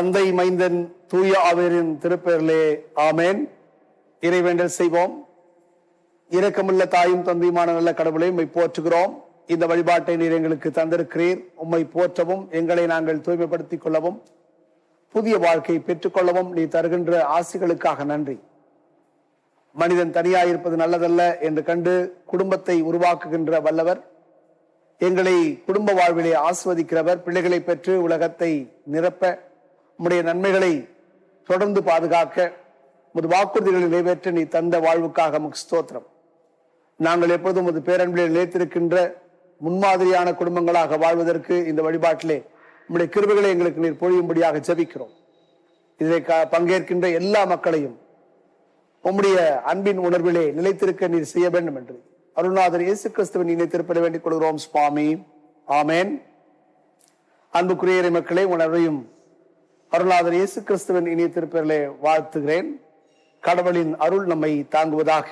தந்தை, மைந்தன், தூய ஆவியின் திருப்பெயரிலே ஆமேன். இறைவேண்டல் செய்வோம். இரக்கமுள்ள தாயும் தந்தையுமான நல்ல கடவுளை உம்மை போற்றுகிறோம். இந்த வழிபாட்டை நீர் எங்களுக்கு தந்திருக்கிறீர். உம்மை போற்றவும், எங்களை நாங்கள் தூய்மைப்படுத்திக் கொள்ளவும், புதிய வாழ்க்கை பெற்றுக்கொள்ளவும் நீ தருகின்ற ஆசிகளுக்காக நன்றி. மனிதன் தனியாயிருப்பது நல்லதல்ல என்று கண்டு குடும்பத்தை உருவாக்குகின்ற வல்லவர், எங்களை குடும்ப வாழ்விலே ஆஸ்வதிக்கிறவர், பிள்ளைகளை பெற்று உலகத்தை நிரப்ப உம்முடைய நன்மைகளை தொடர்ந்து பாதுகாக்க உமது வாக்குறுதிகளை நிறைவேற்ற நீ தந்த வாழ்வுக்காக உமக்கு ஸ்தோத்திரம். நாங்கள் எப்பொழுதும் உமது பேரன்பிலே நிலைத்திருக்கின்ற முன்மாதிரியான குடும்பங்களாக வாழ்வதற்கு இந்த வழிபாட்டிலே உம்முடைய கிருபைகளை எங்களுக்கு நீர் பொழியும்படியாக ஜெபிக்கிறோம். இதை பங்கேற்கின்ற எல்லா மக்களையும் உம்முடைய அன்பின் உணர்விலே நிலைத்திருக்க நீர் செய்ய வேண்டும் என்று அருள்நாதர் இயேசு கிறிஸ்துவின் நினைத்திருப்பட வேண்டிக் கொள்கிறோம். சுவாமி, ஆமேன். அன்புக்குரிய இறை மக்களே, உணர்வையும் அருள்நாதர் இயேசு கிறிஸ்துவின் இனிய திருப்பெயரிலே வாழ்த்துகிறேன். கடவுளின் அருள் நம்மை தாங்குவதாக.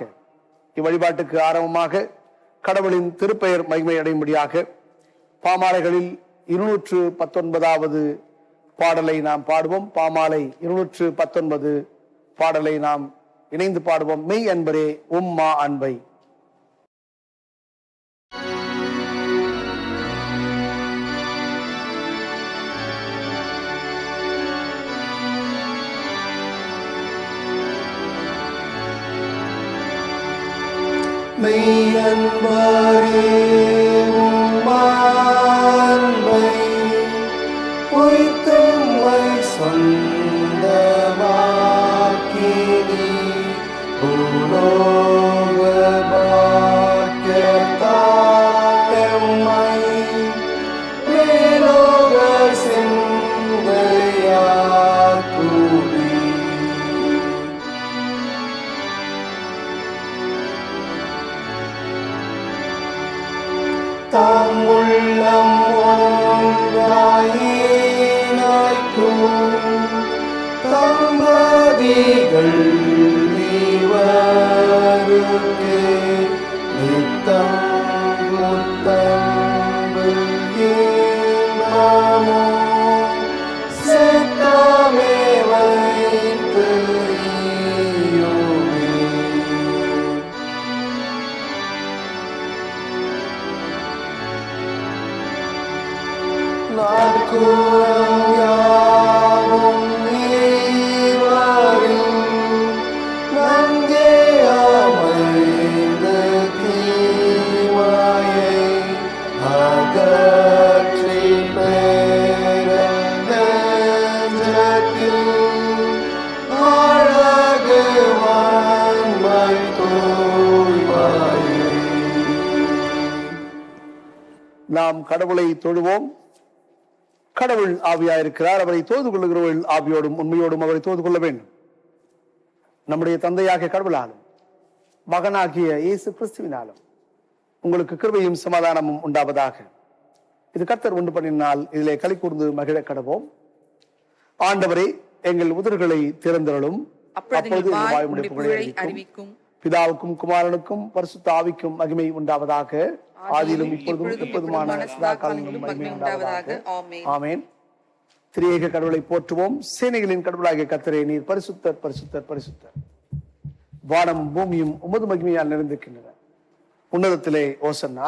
இவ்வழிபாட்டுக்கு ஆரம்பமாக கடவுளின் திருப்பெயர் மகிமை அடையும்படியாக பாமாலைகளில் 219வது பாடலை நாம் பாடுவோம். பாமாலை 219 பாடலை நாம் இணைந்து பாடுவோம். மெய் அன்பரே உம்மா அன்பை. மெய் அன்பரே உம்மா அன்பை பொய்த்தும்மை சொந்தமாக்கி நீ பூலோக பாக்கியத்தாய் மேலோக சிந்தையாக்குவி. தாம் உள்ளம் ஒன்றாயினாய்க்கும் தம்பதிகள் நீவருக்கே நித்தம் முத்தம்பு ஏமாமோ செத்தாமே வைத்து நாட்குறம் யாவும் நீவரில் நங்கே அமைந்த தீமையை அகற்றி பெற நெஞ்சத்தில் அழகு வான்மை தூய்மையை. நாம் கடவுளை தொழுவோம். கடவுள் ஆவியாயிருக்கிறார். அவரை தோது கொள்ளுகிறவர்கள் ஆவியோடும் உண்மையோடும் அவரை தோது கொள்ள வேண்டும். நம்முடைய தந்தையாகிய கடவுளாலும் மகனாகிய இயேசு கிறிஸ்துவினாலும் உங்களுக்கு கிருபையும் சமாதானமும் உண்டாவதாக. இது கர்த்தர் உண்டு பண்ணினால் இதிலே களி கூர்ந்து மகிழ கடவோம். ஆண்டவரே, எங்கள் உதடுகளை திறந்தருளும். அப்பொழுது அறிவிக்கும் பிதாவுக்கும் குமாரனுக்கும் பரிசுத்த ஆவிக்கும் மகிமை உண்டாவதாக. ஆதியிலும் இப்பொழுதும் எப்போதுமான சதா காலங்களிலும் மகிமை உண்டாவதாக. ஆமேன். திரியேக கடவுளை போற்றுவோம். சேனைகளின் கடவுளாகிய கர்த்தரே, நீர் பரிசுத்தர் பரிசுத்தர் பரிசுத்தர். வானமும் பூமியும் உமது மகிமையால் நிறைந்திருக்கின்றன. உன்னதத்திலே ஓசன்னா.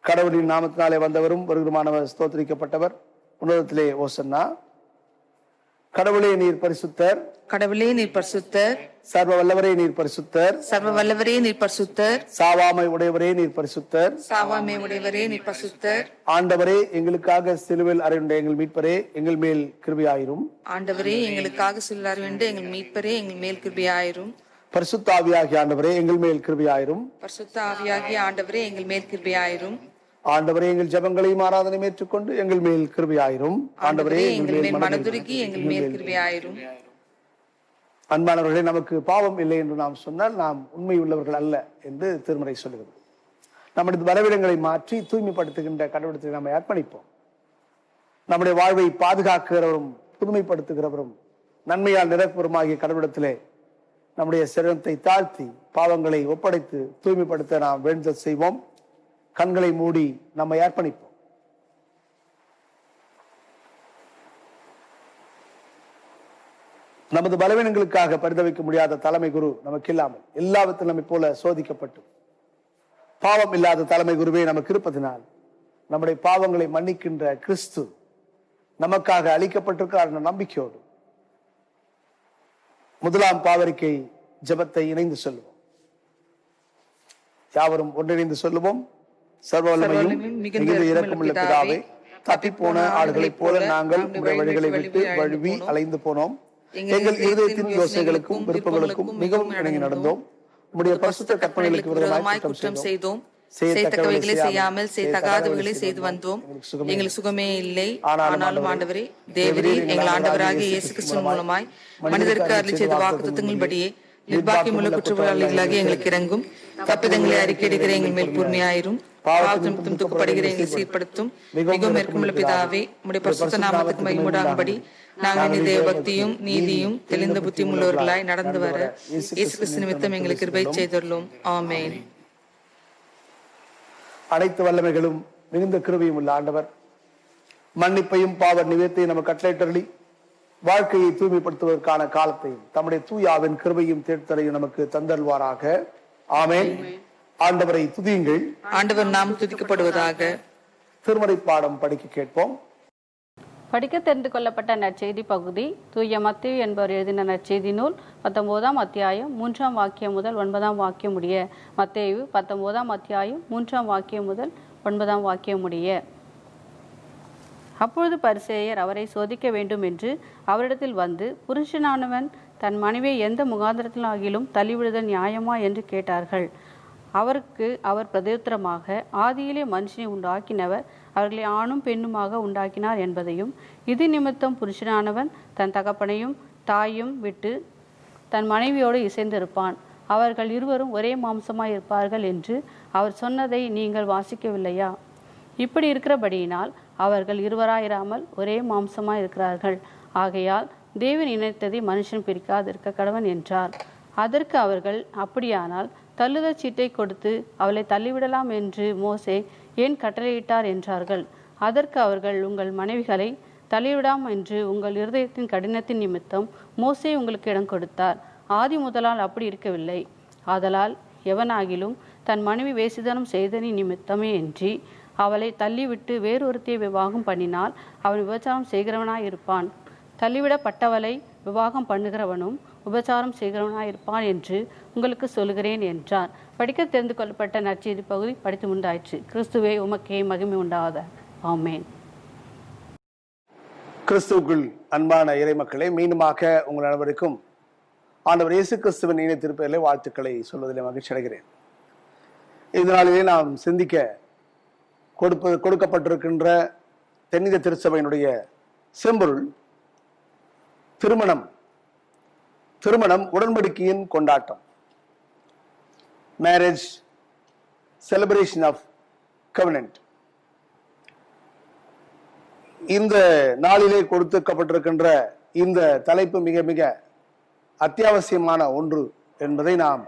கடவுளின் நாமத்தினாலே வந்தவரும் வருகிறமானவர் ஸ்தோத்திரிக்கப்பட்டவர். உன்னதத்திலே ஓசன்னா. கடவுளே நீர் பரிசுத்தர். கடவுளே நீர் பரிசுத்தர். சர்வ வல்லவரே நீர் பரிசுத்தர். சர்வ வல்லவரே நீர் பரிசுத்தர். சாவாமை உடையவரே நீர் பரிசுத்தர். சாவாமை உடையவரே நீர் பரிசுத்தர். ஆண்டவரே, எங்களுக்காக சிலுவையில் அறையுண்ட எங்கள் மீட்பரே, எங்கள் மேல் கிருபையாயிரும். ஆண்டவரே, எங்களுக்காக சிலுவையில் அறையுண்ட எங்கள் மீட்பரே, எங்கள் மேல் கிருபையாயிரும். பரிசுத்த ஆவியாகிய ஆண்டவரே, எங்கள் மேல் கிருபையாயிரும். பரிசுத்த ஆவியாகிய ஆண்டவரே, எங்கள் மேல் கிருபையாயிரும். ஆண்டவரே, எங்கள் ஜெபங்களையும் ஆராதனையும் ஏற்றுக்கொண்டு எங்கள் மேல் கிருபையாயிரும். ஆண்டவரே, எங்கள் மேல் மனதுருகி எங்கள் மேல் கிருபையாயிரும். அன்பானவர்களே, நமக்கு பாவம் இல்லை என்று நாம் சொன்னால் நாம் உண்மை உள்ளவர்கள் அல்ல என்று திருமறை சொல்லுகிறது. நம்முடைய பலவீனங்களை மாற்றி தூய்மைப்படுத்துகின்ற கடவுளத்தை நாம் அர்ப்பணிப்போம். நம்முடைய வாழ்வை பாதுகாக்கிறவரும் புதுமைப்படுத்துகிறவரும் நன்மையால் நிரப்புவருமாகிய கடவுளத்திலே நம்முடைய சிரத்தை தாழ்த்தி பாவங்களை ஒப்படைத்து தூய்மைப்படுத்த நாம் வேண்டுதல் செய்வோம். கண்களை மூடி நம்மை அர்ப்பணிப்போம். நமது பலவீனங்களுக்காக பரிதவிக்க முடியாத தலைமை குரு நமக்கு இல்லாமல் எல்லாவற்றிலும் நம்மை போல சோதிக்கப்பட்டு பாவம் இல்லாத தலைமை குருவே நமக்கு இருப்பதனால் நம்முடைய பாவங்களை மன்னிக்கின்ற கிறிஸ்து நமக்காக அளிக்கப்பட்டிருக்கிறார் என்ற நம்பிக்கையோடு முதலாம் பாவரிக்கை ஜெபத்தை இணைந்து சொல்லுவோம். யாவரும் ஒன்றிணைந்து சொல்லுவோம். சர்வ வல்லமையும் மிகுந்த இரக்கமுள்ள பிதாவே, தப்பிப்போன ஆடுகளைப் போல நாங்கள் உங்களுடைய வழிகளை விட்டு வழுவி அலைந்து போனோம். எங்கள் இருதயத்தின் யோசனைகளுக்கும் விருப்பங்களுக்கும் மிகவும் இணங்கி நடந்தோம். உம்முடைய பரிசுத்த கற்பனைகளுக்கு விரோதமாய் குற்றம் செய்தோம். செய்தக்கவைகளை செய்யாமல் செய்தகாதவைகளை செய்து வந்தோம். எங்களுக்கு சுகமே இல்லை. ஆனாலும் ஆண்டவரே, தேவரீர் எங்கள் ஆண்டவராகிய இயேசு கிறிஸ்துவின் மூலமாய் மனிதருக்கு அருளி செய்த வாக்குத்தத்தங்களின்படியே நிர்பாக்கியமுள்ள குற்றவாளிகளாக எங்களுக்கு இறங்கும். தப்பிதங்களை அறிக்கையிடுகிற எங்கள் மேல் பொறுமையாயிரும். பாவத்தின் துக்கப்படுகிற எங்களை சீர்படுத்தும். மிகவும் நெருக்கமுள்ள பிதாவே, உம்முடைய பரிசுத்த நாமத்துக்கு மகிமையுண்டாகும்படி நாங்கள் தேவ பக்தியும் நீதியும் தெளிந்த புத்தியும் உள்ளவர்களாய் நடந்து வர இயேசு கிறிஸ்து நிமித்தம் எங்களுக்கு கிருபை செய்துள்ளோம். ஆமென். அனைத்து வல்லமைகளும் மிகுந்த கிருபையும் உள்ள ஆண்டவர் மன்னிப்பையும் பாவ நிவேத்தையும் நமக்கு கட்டளையிட்டருளி வாழ்க்கையை தூய்மைப்படுத்துவதற்கான காலத்தையும் தம்முடைய தூயாவின் கிருபையும் தேர்தலையும் நமக்கு தந்தல்வாராக. ஆமென். ஆண்டவரை துதியுங்கள். ஆண்டவர் நாம் துதிக்கப்படுவதாக. திருமறை பாடம் படிக்க கேட்போம். படிக்க தெரிந்து கொள்ளப்பட்ட நற்செய்தி பகுதி தூய மத்தேயு என்பவர் எழுதின நற்செய்தி நூல் 19ஆம் அத்தியாயம் 3ஆம் வாக்கியம் முதல் 9ஆம் வாக்கியம் முடிய. மத்தேயு 19ஆம் அத்தியாயம் 3ஆம் வாக்கியம் முதல் 9ஆம் வாக்கியம் முடிய. அப்பொழுது பரிசேயர் அவரை சோதிக்க வேண்டும் என்று அவரிடத்தில் வந்து, புருஷனானவன் தன் மனைவியை எந்த முகாந்திரத்திலாகிலும் தள்ளிவிடுதல் நியாயமா என்று கேட்டார்கள். அவருக்கு அவர் பிரதியுத்தரமாக, ஆதியிலே மனுஷனை உண்டாக்கினவர் அவர்களை ஆணும் பெண்ணுமாக உண்டாக்கினார் என்பதையும், இது நிமித்தம் புருஷனானவன் தன் தகப்பனையும் தாயும் விட்டு தன் மனைவியோடு இசைந்திருப்பான், அவர்கள் இருவரும் ஒரே மாம்சமாய் இருப்பார்கள் என்று அவர் சொன்னதை நீங்கள் வாசிக்கவில்லையா? இப்படி இருக்கிறபடியினால் அவர்கள் இருவராயிராமல் ஒரே மாம்சமாய் இருக்கிறார்கள். ஆகையால் தேவன் இணைத்ததை மனுஷன் பிரிக்காதிருக்க கடவன் என்றார். அதற்கு அவர்கள், அப்படியானால் தள்ளுதல் சீட்டை கொடுத்து அவளை தள்ளிவிடலாம் என்று மோசே ஏன் கட்டளையிட்டார் என்றார்கள். அதற்கு அவர்கள், உங்கள் மனைவிகளை தள்ளிவிடாம் என்று உங்கள் இருதயத்தின் கடினத்தின் நிமித்தம் மோசே உங்களுக்கு இடம் கொடுத்தார். ஆதி முதலால் அப்படி இருக்கவில்லை. ஆதலால் எவனாகிலும் தன் மனைவி வேசிதனம் செய்தனி நிமித்தமே என்று அவளை தள்ளிவிட்டு வேறொருத்தியை விவாகம் பண்ணினால் அவன் விபச்சாரம் செய்கிறவனாயிருப்பான். தள்ளிவிடப்பட்டவளை விவாகம் பண்ணுகிறவனும் உபச்சாரம் செய்கிறவனாயிருப்பான் என்று உங்களுக்கு சொல்கிறேன் என்றார். படிக்க தெரிந்து கொள்ளப்பட்ட நற்செய்தி பகுதி படித்து உண்டாயிற்று. கிறிஸ்துவே உமக்கே மகிமை உண்டாத. ஆமேன். கிறிஸ்துவுக்குள் அன்பான இறை மக்களே, மீண்டுமாக உங்கள் அனைவருக்கும் ஆண்டவர் இயேசு கிறிஸ்துவின் இணைய திருப்பெயரிலே வாழ்த்துக்களை சொல்வதில் மகிழ்ச்சி அடைகிறேன். இந்த நாளிலே நாம் சிந்திக்க கொடுக்கப்பட்டிருக்கின்ற தென்னிந்திய திருச்சபையினுடைய செம்பொருள் திருமணம் உடன்படிக்கையின் கொண்டாட்டம், மேரேஜ் செலிப்ரேஷன் ஆஃப் கவனன்ட். இந்த நாளிலே கொடுக்கப்பட்டிருக்கின்ற இந்த தலைப்பு மிக மிக அத்தியாவசியமான ஒன்று என்பதை நாம்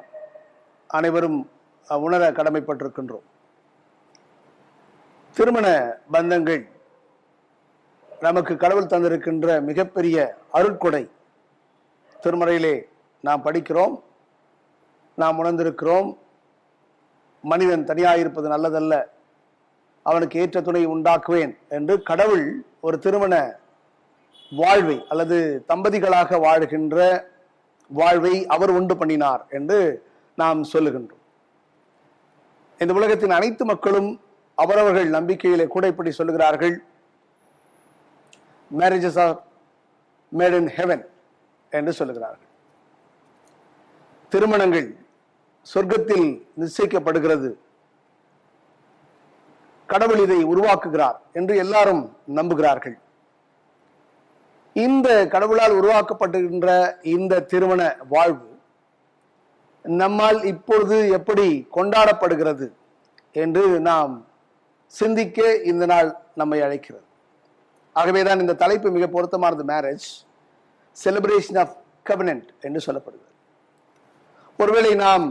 அனைவரும் உணர கடமைப்பட்டிருக்கின்றோம். திருமண பந்தங்கள் நமக்கு கடவுள் தந்திருக்கின்ற மிகப்பெரிய அருட்கொடை. திருமறையிலே நாம் படிக்கிறோம், நாம் உணர்ந்திருக்கிறோம், மனிதன் தனியாயிருப்பது நல்லதல்ல, அவனுக்கு ஏற்ற துணை உண்டாக்குவேன் என்று கடவுள் ஒரு திருமண வாழ்வை அல்லது தம்பதிகளாக வாழ்கின்ற வாழ்வை அவர் உண்டு பண்ணினார் என்று நாம் சொல்லுகின்றோம். இந்த உலகத்தின் அனைத்து மக்களும் அவரவர்கள் நம்பிக்கையிலே கூட இப்படி சொல்லுகிறார்கள், marriages R made in heaven என்று சொல்லுகிறார்கள். திருமணங்கள் சொர்க்கத்தில் நிச்சயிக்கப்படுகிறது, கடவுள் இதை உருவாக்குகிறார் என்று எல்லாரும் நம்புகிறார்கள். இந்த கடவுளால் உருவாக்கப்படுகின்ற இந்த திருமண வாழ்வு நம்மால் இப்பொழுது எப்படி கொண்டாடப்படுகிறது என்று நாம் சிந்திக்க இந்த நாள் நம்மை அழைக்கிறது. ஆகவேதான் இந்த தலைப்பு மிக பொருத்தமானது. மேரேஜ் செலிப்ரேஷன் ஆஃப் கவனன்ட் என்று சொல்லப்படுகிறது. ஒருவேளை நாம்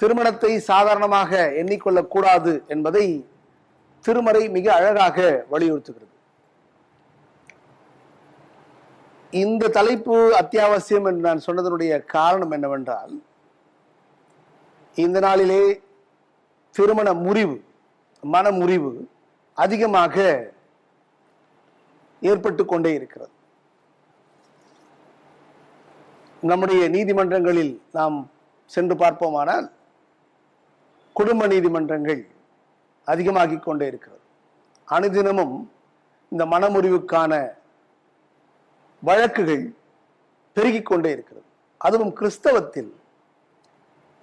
திருமணத்தை சாதாரணமாக எண்ணிக்கொள்ளக்கூடாது என்பதை திருமறை மிக அழகாக வலியுறுத்துகிறது. இந்த தலைப்பு அத்தியாவசியம் என்று நான் சொன்னதனுடைய காரணம் என்னவென்றால், இந்த நாளிலே திருமண முறிவு, மன முறிவு அதிகமாக ஏற்பட்டு கொண்டே இருக்கிறது. நம்முடைய நீதிமன்றங்களில் நாம் சென்று பார்ப்போமானால் குடும்ப நீதிமன்றங்கள் அதிகமாகிக் கொண்டே இருக்கிறது. அனுதினமும் இந்த மனமுறிவுக்கான வழக்குகள் பெருகிக் கொண்டே இருக்கிறது. அதுவும் கிறிஸ்தவத்தில்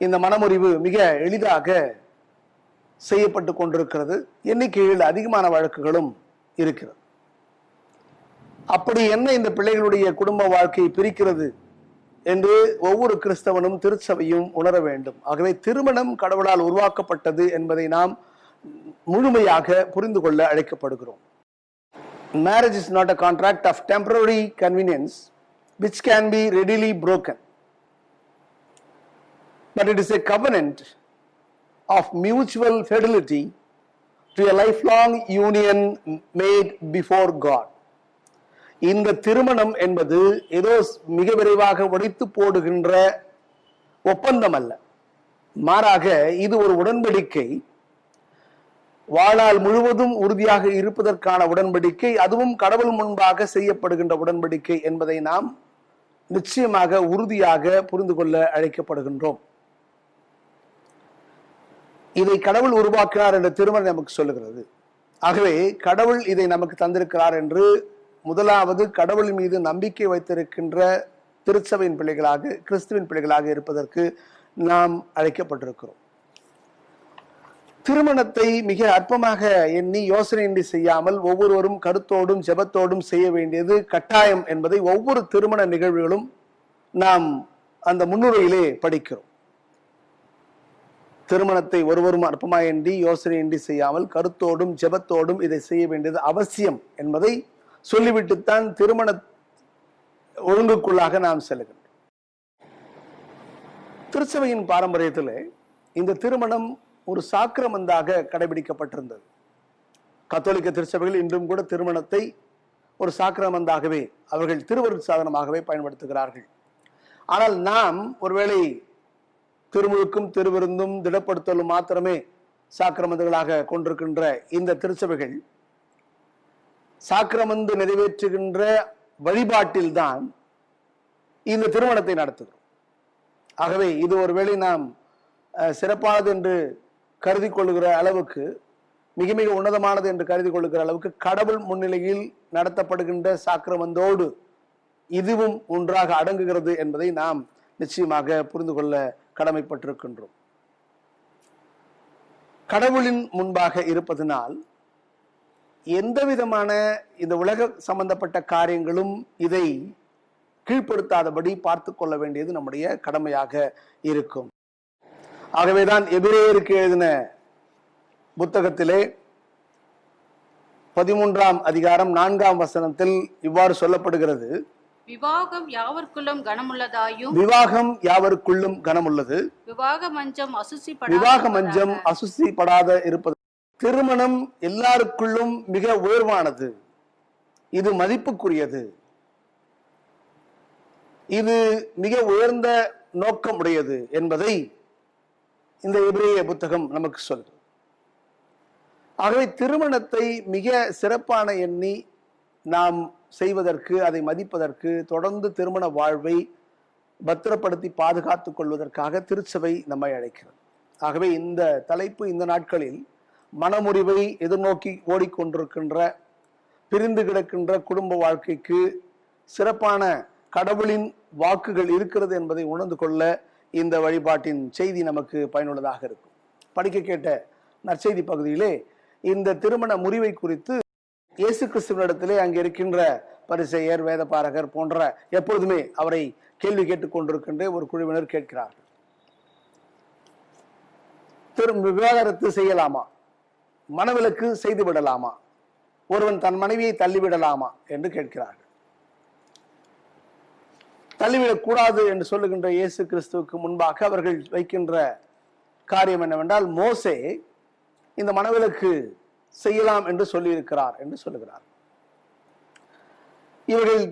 இந்த மனமுறிவு மிக எளிதாக செய்யப்பட்டு கொண்டிருக்கிறது. எண்ணிக்கையில் அதிகமான வழக்குகளும் இருக்கிறது. அப்படி என்ன இந்த பிள்ளைகளுடைய குடும்ப வாழ்க்கையை பிரிக்கிறது என்று ஒவ்வொரு கிறிஸ்தவனும் திருச்சபையும் உணர வேண்டும். ஆகவே திருமணம் கடவுளால் உருவாக்கப்பட்டது என்பதை நாம் முழுமையாக புரிந்து கொள்ள அழைக்கப்படுகிறோம். Marriage is not a contract of temporary convenience which can be readily broken, but it is a covenant of mutual fidelity to a lifelong union made before God. இந்த திருமணம் என்பது ஏதோ மிக விரைவாக உடைத்து போடுகின்ற ஒப்பந்தம் அல்ல. மாறாக இது ஒரு உடன்படிக்கை, வாழ்நாள் முழுவதும் உறுதியாக இருப்பதற்கான உடன்படிக்கை, அதுவும் கடவுள் முன்பாக செய்யப்படுகின்ற உடன்படிக்கை என்பதை நாம் நிச்சயமாக உறுதியாக புரிந்து கொள்ள அழைக்கப்படுகின்றோம். இதை கடவுள் உருவாக்கினார் என்ற திருமணம் நமக்கு சொல்லுகிறது. ஆகவே கடவுள் இதை நமக்கு தந்திருக்கிறார் என்று முதலாவது கடவுள் மீது நம்பிக்கை வைத்திருக்கின்ற திருச்சபையின் பிள்ளைகளாக, கிறிஸ்துவின் பிள்ளைகளாக இருப்பதற்கு நாம் அழைக்கப்பட்டிருக்கிறோம். திருமணத்தை மிக அற்பமாக எண்ணி யோசனையின்றி செய்யாமல் ஒவ்வொருவரும் கருத்தோடும் ஜெபத்தோடும் செய்ய வேண்டியது கட்டாயம் என்பதை ஒவ்வொரு திருமண நிகழ்வுகளும் நாம் அந்த முன்னுரையிலே படிக்கிறோம். திருமணத்தை ஒருவரும் அற்பமாக எண்ணி யோசனையின்றி செய்யாமல் கருத்தோடும் ஜெபத்தோடும் இதை செய்ய வேண்டியது அவசியம் என்பதை சொல்லிவிட்டுத்தான் திருமண ஒழுங்குக்குள்ளாக நாம் செல்கின்றோம். திருச்சபையின் பாரம்பரியத்தில் இந்த திருமணம் ஒரு சாக்கிரமந்தாக கடைபிடிக்கப்பட்டிருந்தது. கத்தோலிக்க திருச்சபைகள் இன்றும் கூட திருமணத்தை ஒரு சாக்கிரமந்தாகவே, அவர்கள் திருவருட் சாதனமாகவே பயன்படுத்துகிறார்கள். ஆனால் நாம் ஒருவேளை திருமுழுக்கும் திருவிருந்தும் திடப்படுத்தலும் மாத்திரமே சாக்கிரமந்துகளாக கொண்டிருக்கின்ற இந்த திருச்சபைகள் சாக்கிரமந்து நிறைவேற்றுகின்ற வழிபாட்டில்தான் இந்த திருமணத்தை நடத்துகிறோம். ஆகவே இது ஒருவேளை நாம் சிறப்பானது என்று கருதி கொள்ளுகிற அளவுக்கு, மிக மிக உன்னதமானது என்று கருதி கொள்ளுகிற அளவுக்கு கடவுள் முன்னிலையில் நடத்தப்படுகின்ற சாக்கிரமந்தோடு இதுவும் ஒன்றாக அடங்குகிறது என்பதை நாம் நிச்சயமாக புரிந்து கொள்ள கடமைப்பட்டிருக்கின்றோம். கடவுளின் முன்பாக இருப்பதனால் எந்த விதமான இந்த உலக சம்பந்தப்பட்ட காரியங்களும் இதை கீழ்ப்படுத்தாதபடி பார்த்து கொள்ள வேண்டியது நம்முடைய கடமையாக இருக்கும். ஆகவேதான் எபிரேயருக்கு எழுதின புத்தகத்திலே 13ஆம் அதிகாரம் 4ஆம் வசனத்தில் இவ்வாறு சொல்லப்படுகிறது: விவாகம் யாவருக்குள்ளும் கனமுள்ளதாயும், விவாகம் யாவருக்குள்ளும் கனமுள்ளது, விவாக மஞ்சம் அசுசிப்படாத இருப்பது. திருமணம் எல்லாருக்குள்ளும் மிக உயர்வானது, இது மதிப்புக்குரியது, இது மிக உயர்ந்த நோக்கம் உடையது என்பதை இந்த எபிரேய புத்தகம் நமக்கு சொல்கிறது. ஆகவே திருமணத்தை மிக சிறப்பான எண்ணி நாம் செய்வதற்கு, அதை மதிப்பதற்கு, தொடர்ந்து திருமண வாழ்வை பத்திரப்படுத்தி பாதுகாத்துக் கொள்வதற்காக திருச்சபை நம்மை அழைக்கிறது. ஆகவே இந்த தலைப்பு இந்த நாட்களில் மனமுறிவை எதிர்நோக்கி ஓடிக்கொண்டிருக்கின்ற, பிரிந்து கிடக்கின்ற குடும்ப வாழ்க்கைக்கு சிறப்பான கடவுளின் வாக்குகள் இருக்கிறது என்பதை உணர்ந்து கொள்ள இந்த வழிபாட்டின் செய்தி நமக்கு பயனுள்ளதாக இருக்கும். படிக்க கேட்ட நற்செய்தி பகுதியிலே இந்த திருமண முறிவை குறித்து இயேசு கிறிஸ்துவினிடத்திலே அங்கே இருக்கின்ற பரிசேயர், வேதபாரகர் போன்ற எப்பொழுதுமே அவரை கேள்வி கேட்டுக் கொண்டிருக்கின்ற ஒரு குழுவினர் கேட்கிறார்கள். விவாகரத்து செய்யலாமா, மனவிலக்கு செய்து விடலாமா, ஒருவன் தன் மனைவியை தள்ளிவிடலாமா என்று கேட்கிறார்கள். தள்ளிவிடக் கூடாது என்று சொல்லுகின்ற இயேசு கிறிஸ்துவுக்கு முன்பாக அவர்கள் வைக்கின்ற காரியம் என்னவென்றால், மோசே இந்த மனவிலக்கு செய்யலாம் என்று சொல்லி இருக்கிறார் என்று சொல்லுகிறார். இவர்கள்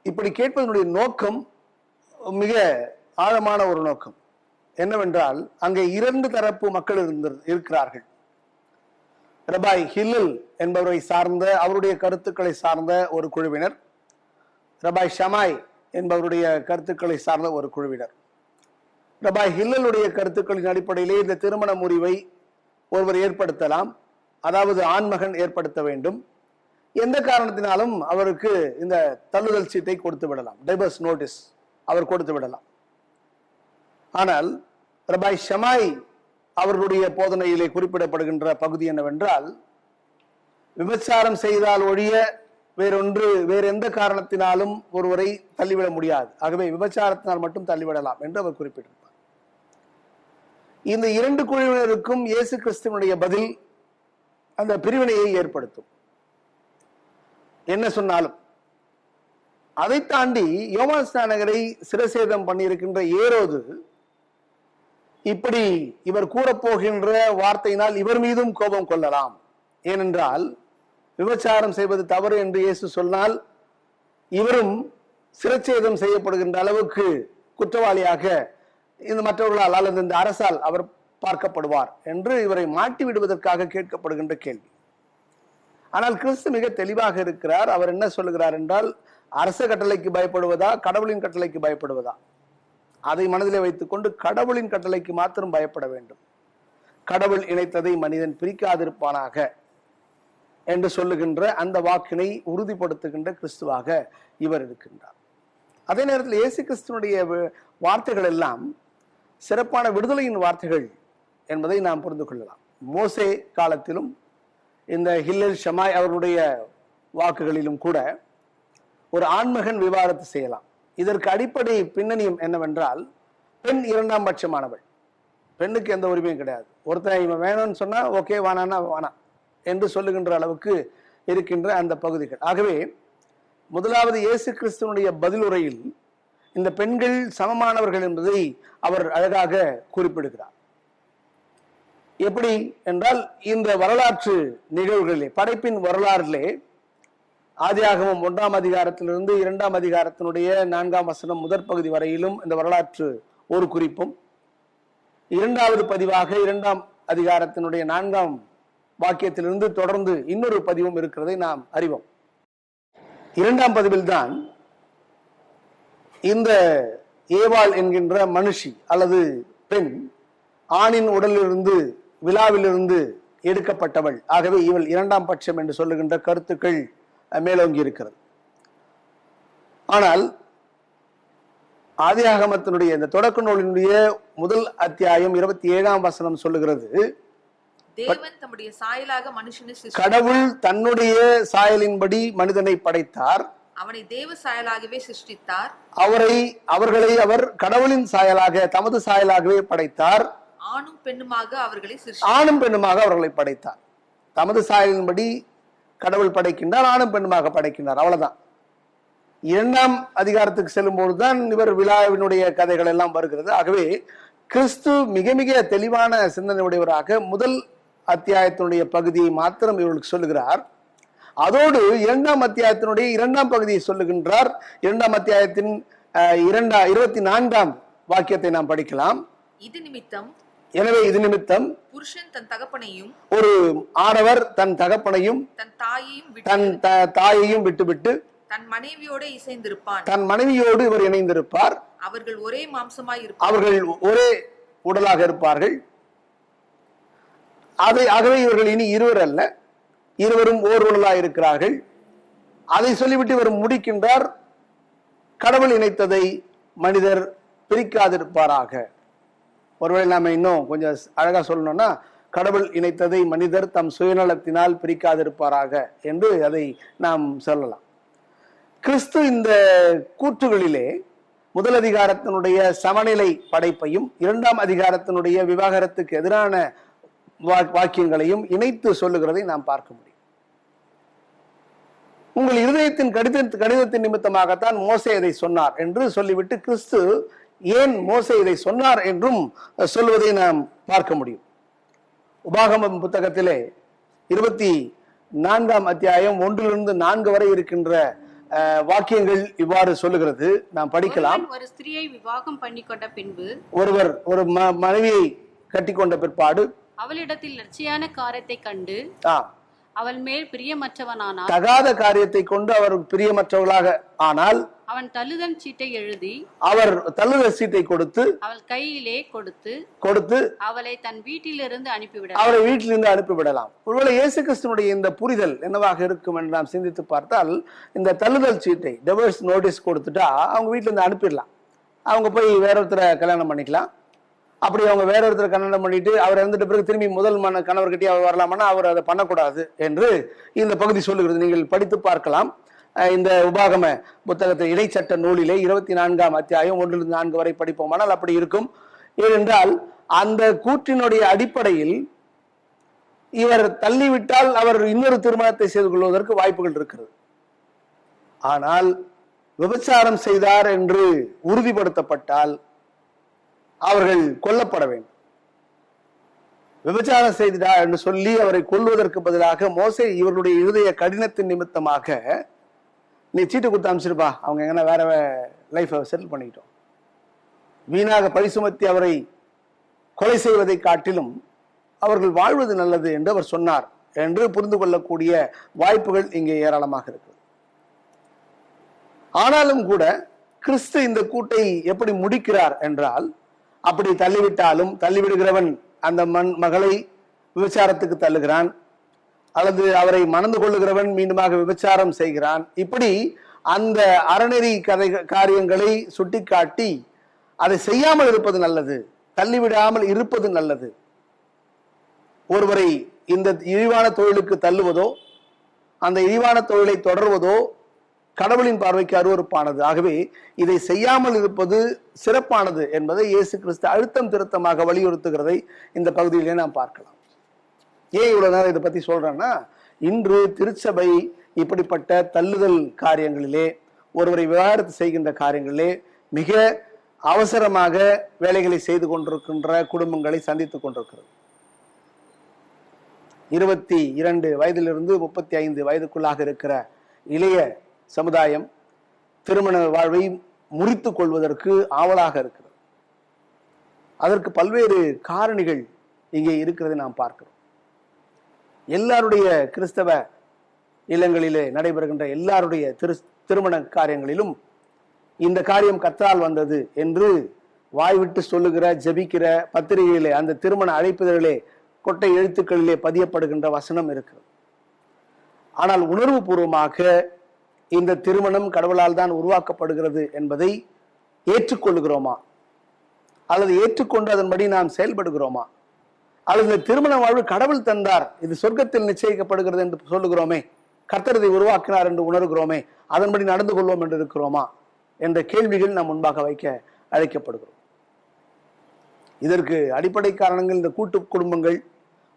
இப்படி கேட்பதனுடைய நோக்கம் மிக ஆழமான ஒரு நோக்கம் என்னவென்றால், அங்கே 2 தரப்பு மக்கள் இருக்கிறார்கள். ரபாய் ஹில்லில் என்பவரை சார்ந்த, அவருடைய கருத்துக்களை சார்ந்த ஒரு குழுவினர், ரபாய் ஷமாய் என்பவருடைய கருத்துக்களை சார்ந்த ஒரு குழுவினர். ரபாய் ஹில்லுடைய கருத்துக்களின் அடிப்படையிலே இந்த திருமண முறிவை ஒருவர் ஏற்படுத்தலாம், அதாவது ஆண்மகன் ஏற்படுத்த வேண்டும். எந்த காரணத்தினாலும் அவருக்கு இந்த தள்ளுதல் சீட்டை கொடுத்து விடலாம், டைவர்ஸ் நோட்டீஸ் அவர் கொடுத்து விடலாம். ஆனால் ரபாய் ஷமாய் அவர்களுடைய போதனையிலே குறிப்பிடப்படுகின்ற பகுதி என்னவென்றால், விபச்சாரம் செய்தால் ஒழிய வேறு எந்த காரணத்தினாலும் ஒருவரை தள்ளிவிட முடியாது, ஆகவே விபச்சாரத்தினால் மட்டும் தள்ளிவிடலாம் என்று அவர் குறிப்பிட்டிருப்பார். இந்த 2 குழுவினருக்கும் இயேசு கிறிஸ்துவனுடைய பதில் அந்த பிரிவினையை ஏற்படுத்தும். என்ன சொன்னாலும் அதை தாண்டி யோவான் ஸ்நானகரை சிரசேதம் பண்ணியிருக்கின்ற ஏரோது இப்படி இவர் கூறப்போகின்ற வார்த்தையினால் இவர் மீதும் கோபம் கொள்ளலாம். ஏனென்றால் விபச்சாரம் செய்வது தவறு என்று இயேசு சொன்னால் இவரும் சிரச்சேதம் செய்யப்படுகின்ற அளவுக்கு குற்றவாளியாக இந்த மற்றவர்களால் அல்லது இந்த அரசால் அவர் பார்க்கப்படுவார் என்று இவரை மாட்டி விடுவதற்காக கேட்கப்படுகின்ற கேள்வி. ஆனால் கிறிஸ்து மிக தெளிவாக இருக்கிறார். அவர் என்ன சொல்லுகிறார் என்றால், அரச கட்டளைக்கு பயப்படுவதா கடவுளின் கட்டளைக்கு பயப்படுவதா? அதை மனதிலே வைத்துக் கொண்டு கடவுளின் கட்டளைக்கு மாத்திரம் பயப்பட வேண்டும். கடவுள் இணைத்ததை மனிதன் பிரிக்காதிருப்பானாக என்று சொல்லுகின்ற அந்த வாக்கினை உறுதிப்படுத்துகின்ற கிறிஸ்துவாக இவர் இருக்கின்றார். அதே நேரத்தில் இயேசு கிறிஸ்துவனுடைய வார்த்தைகள் எல்லாம் சிறப்பான விடுதலையின் வார்த்தைகள் என்பதை நாம் புரிந்து கொள்ளலாம். மோசே காலத்திலும் இந்த ஹில்லில் ஷமாய் அவருடைய வாக்குகளிலும் கூட ஒரு ஆண்மகன் விவாகரத்து செய்யலாம். இதற்கு அடிப்படை பின்னணியும் என்னவென்றால், பெண் 2ஆம் பட்சமானவள், பெண்ணுக்கு எந்த உரிமையும் கிடையாது. ஒருத்தன் இவன் வேணும்னு சொன்னா ஓகே, வானானா வானா என்று சொல்லுகின்ற அளவுக்கு இருக்கின்ற அந்த பகுதிகள். ஆகவே முதலாவது இயேசு கிறிஸ்துவனுடைய பதிலுரையில் இந்த பெண்கள் சமமானவர்கள் என்பதை அவர் அழகாக குறிப்பிடுகிறார். எப்படி என்றால், இந்த வரலாற்று நிகழ்வுகளிலே, படைப்பின் வரலாறிலே ஆதியாகமம் 1ஆம் அதிகாரத்திலிருந்து 2ஆம் அதிகாரத்தினுடைய 4ஆம் வசனம் முதற் பகுதி வரையிலும் இந்த வரலாற்று ஒரு குறிப்பும், 2வது பதிவாக 2ஆம் அதிகாரத்தினுடைய 4ஆம் வாக்கியத்திலிருந்து தொடர்ந்து இன்னொரு பதிவும் இருக்கிறதை நாம் அறிவோம். 2ஆம் பதிவில் தான் இந்த ஏவாள் என்கின்ற மனுஷி அல்லது பெண் ஆணின் உடலிலிருந்து விழாவிலிருந்து எடுக்கப்பட்டவள், ஆகவே இவள் 2ஆம் பட்சம் என்று சொல்லுகின்ற கருத்துக்கள் மேலோங்கி இருக்கிறது. ஆனால் ஆதியாகமத்தினுடைய இந்த தொடக்க நூலினுடைய முதல் அத்தியாயம் 27ஆம் வசனம் சொல்லுகிறது, தேவன் தம்முடைய சாயலாக மனுஷனை சிருஷ்டித்தார். கடவுள் தன்னுடைய சாயலின்படி மனிதனை படைத்தார், அவனை தேவ சாயலாகவே சிருஷ்டித்தார். அவர்களை அவர் கடவுளின் சாயலாக தமது சாயலாகவே படைத்தார். ஆணும் பெண்ணுமாக அவர்களை படைத்தார். தமது சாயலின்படி கடவுள் படைக்கின்றார், ஆணும் பெண்ணுமாக படைக்கின்றார். அவ்வளவுதான். 2ஆம் அதிகாரத்துக்கு செல்லும் போதுதான் இவர் விழாவினுடைய கதைகள் எல்லாம் வருகிறது. ஆகவே கிறிஸ்து மிக மிக தெளிவான சிந்தனையுடையவராக முதல் அத்தியாயத்தினுடைய பகுதியை மாத்திரம் இவர்களுக்கு சொல்லுகிறார். அதோடு 2ஆம் அத்தியாயத்தினுடைய 2ஆம் பகுதியை சொல்லுகின்றார். 2ஆம் அத்தியாயத்தின் 24ஆம் வாக்கியத்தை நாம் படிக்கலாம். எனவே இது நிமித்தம் புருஷன் தன் தகப்பனையும், ஒரு ஆடவர் தன் தகப்பனையும் தன் தாயையும் விட்டுவிட்டு தன் மனைவியோடு இசைந்திருப்பான். தன் மனைவியோடு இவர் இணைந்திருப்பார். அவர்கள் ஒரே மாம்சமாய் இருப்பார்கள். அவர்கள் ஒரே உடலாக இருப்பார்கள். ஆகவே இவர்கள் இனி இருவர் அல்ல, இருவரும் ஓர் உடலாக இருக்கிறார்கள். அதை சொல்லிவிட்டு இவர் முடிக்கின்றார், கடவுள் இணைத்ததை மனிதர் பிரிக்காதிருப்பாராக. ஒருவேளை நாம இன்னும் கொஞ்சம் அழகா சொல்லணும்னா, கடவுள் இணைத்ததை மனிதர் தம் சுயநலத்தினால் பிரிக்காதிருப்பாராக என்று அதை நாம் சொல்லலாம். கிறிஸ்து இந்த கூற்றுகளிலே முதல் அதிகாரத்தினுடைய சமநிலை படைப்பையும் 2ஆம் அதிகாரத்தினுடைய விவாகரத்துக்கு எதிரான வாக்கியங்களையும் இணைத்து சொல்லுகிறதை நாம் பார்க்க முடியும். உங்கள் இருதயத்தின் கடிதத்தின் நிமித்தமாகத்தான் மோசே இதை சொன்னார் என்று சொல்லிவிட்டு கிறிஸ்து ஏன் மோசே இதை சொன்னார் என்றும் சொல்வதை நாம் பார்க்க முடியும். உபாகமம் புத்தகத்திலே 24ஆம் அத்தியாயம் 1 to 4 வரை இருக்கின்ற வாக்கியங்கள் இவ்வாறு சொல்லுகிறது. நாம் படிக்கலாம். ஒரு ஸ்திரியை விவாகம் பண்ணிக்கொண்ட பின்பு ஒருவர் ஒரு மனைவியை கட்டிக்கொண்ட பிற்பாடு அவளிடத்தில் லட்சியான காரியத்தை கண்டு அவள் மேல் பிரியமற்றவனானால், தகாத காரியத்தை கொண்டு அவர் பிரியமற்றவர்களாக ஆனால் அவன் தள்ளுதல் சீட்டை எழுதி அவர் தள்ளுதல் சீட்டை கொடுத்து அவள் கையிலே கொடுத்து அவளை தன் வீட்டிலிருந்து அனுப்பிவிடலாம். அவரை வீட்டிலிருந்து அனுப்பிவிடலாம். ஒருவேளை இயேசு கிறிஸ்துனுடைய இந்த புரிதல் என்னவாக இருக்கும் என்று நாம் சிந்தித்து பார்த்தால், இந்த தள்ளுதல் சீட்டை டிவோர்ஸ் நோட்டீஸ் கொடுத்துட்டா அவங்க வீட்டில இருந்து அனுப்பிடலாம். அவங்க போய் வேற ஒருத்தரை கல்யாணம் பண்ணிக்கலாம். அப்படி அவங்க வேற ஒருத்தரை கல்யாணம் பண்ணிட்டு அவர் இறந்துட்ட பிறகு திரும்பி முதல் கணவர்கிட்டயே அவர் வரலாம்னா அவர் அதை பண்ணக்கூடாது என்று இந்த பகுதி சொல்லுகிறது. நீங்கள் படித்து பார்க்கலாம். இந்த உபாகம புத்தகத்தை இடைச்சட்ட நூலிலே 24ஆம் அத்தியாயம் 1-4 வரை படிப்போமானால் அப்படி இருக்கும். ஏனென்றால் அந்த கூற்றினுடைய அடிப்படையில் இவர் தள்ளிவிட்டால் அவர் இன்னொரு திருமணத்தை செய்து கொள்வதற்கு வாய்ப்புகள் இருக்கிறது. ஆனால் விபச்சாரம் செய்தார் என்று உறுதிப்படுத்தப்பட்டால் அவர்கள் கொல்லப்பட வேண்டும். விபச்சாரம் செய்தார் என்று சொல்லி அவரை கொல்வதற்கு பதிலாக மோசே இவர்களுடைய இருதய கடினத்தின் நிமித்தமாக, நீ சீட்டு கொடுத்து அனுப்பிச்சிருப்பா, அவங்க எங்கன்னா வேற லைஃபை செட்டில் பண்ணிக்கிட்டோம், வீணாக பழி சுமத்தி அவரை கொலை செய்வதை காட்டிலும் அவர்கள் வாழ்வது நல்லது என்று அவர் சொன்னார் என்று புரிந்து கொள்ளக்கூடிய வாய்ப்புகள் இங்கே ஏராளமாக இருக்கு. ஆனாலும் கூட கிறிஸ்து இந்த கூட்டை எப்படி முடிக்கிறார் என்றால், அப்படி தள்ளிவிட்டாலும் தள்ளிவிடுகிறவன் அந்த மகளை விபச்சாரத்துக்கு தள்ளுகிறான், அல்லது அவரை மணந்து கொள்ளுகிறவன் மீண்டுமாக விபச்சாரம் செய்கிறான். இப்படி அந்த அறநெறி காரியங்களை சுட்டிக்காட்டி அதை செய்யாமல் இருப்பது நல்லது, தள்ளிவிடாமல் இருப்பது நல்லது. ஒருவரை இந்த இழிவான தொழிலுக்கு தள்ளுவதோ அந்த இழிவான தொழிலை தொடர்வதோ கடவுளின் பார்வைக்கு அருவருப்பானது. ஆகவே இதை செய்யாமல் இருப்பது சிறப்பானது என்பதை இயேசு கிறிஸ்து அழுத்தம் திருத்தமாக வலியுறுத்துகிறதை இந்த பகுதியிலே நாம் பார்க்கலாம். ஏன் இவ்வளவு நேரம் இதை பத்தி சொல்றேன்னா, இன்று திருச்சபை இப்படிப்பட்ட தள்ளுதல் காரியங்களிலே, ஒருவரை விவாகரத்து செய்கின்ற காரியங்களிலே மிக அவசரமாக வேலைகளை செய்து கொண்டிருக்கின்ற குடும்பங்களை சந்தித்துக் கொண்டிருக்கிறது. 22 வயதிலிருந்து 35 வயதுக்குள்ளாக இருக்கிற இளைய சமுதாயம் திருமண வாழ்வை முறித்துக் கொள்வதற்கு ஆவலாக இருக்கிறது. அதற்கு பல்வேறு காரணிகள் இங்கே இருக்கிறதை நாம் பார்க்கிறோம். எல்லாருடைய கிறிஸ்தவ இல்லங்களிலே நடைபெறுகின்ற எல்லாருடைய திருமண காரியங்களிலும் இந்த காரியம் கர்த்தரால் வந்தது என்று வாய்விட்டு சொல்லுகிற, ஜெபிக்கிற, பத்திரிகையிலே அந்த திருமண அழைப்புதலே கொட்டை எழுத்துக்களிலே பதியப்படுகின்ற வசனம் இருக்கிறது. ஆனால் உணர்வு பூர்வமாக இந்த திருமணம் கடவுளால் தான் உருவாக்கப்படுகிறது என்பதை ஏற்றுக்கொள்ளுகிறோமா, அல்லது ஏற்றுக்கொண்டு அதன்படி நாம் செயல்படுகிறோமா, அல்லது இந்த திருமண வாழ்வு கடவுள் தந்தார், இது சொர்க்கத்தில் நிச்சயிக்கப்படுகிறது என்று சொல்லுகிறோமே, கர்த்தர் இதை உருவாக்கினார் என்று உணர்கிறோமே, அதன்படி நடந்து கொள்வோம் என்று இருக்கிறோமா என்ற கேள்விகள் நாம் முன்பாக வைக்க அழைக்கப்படுகிறோம். இதற்கு அடிப்படை காரணங்கள் இந்த கூட்டு குடும்பங்கள்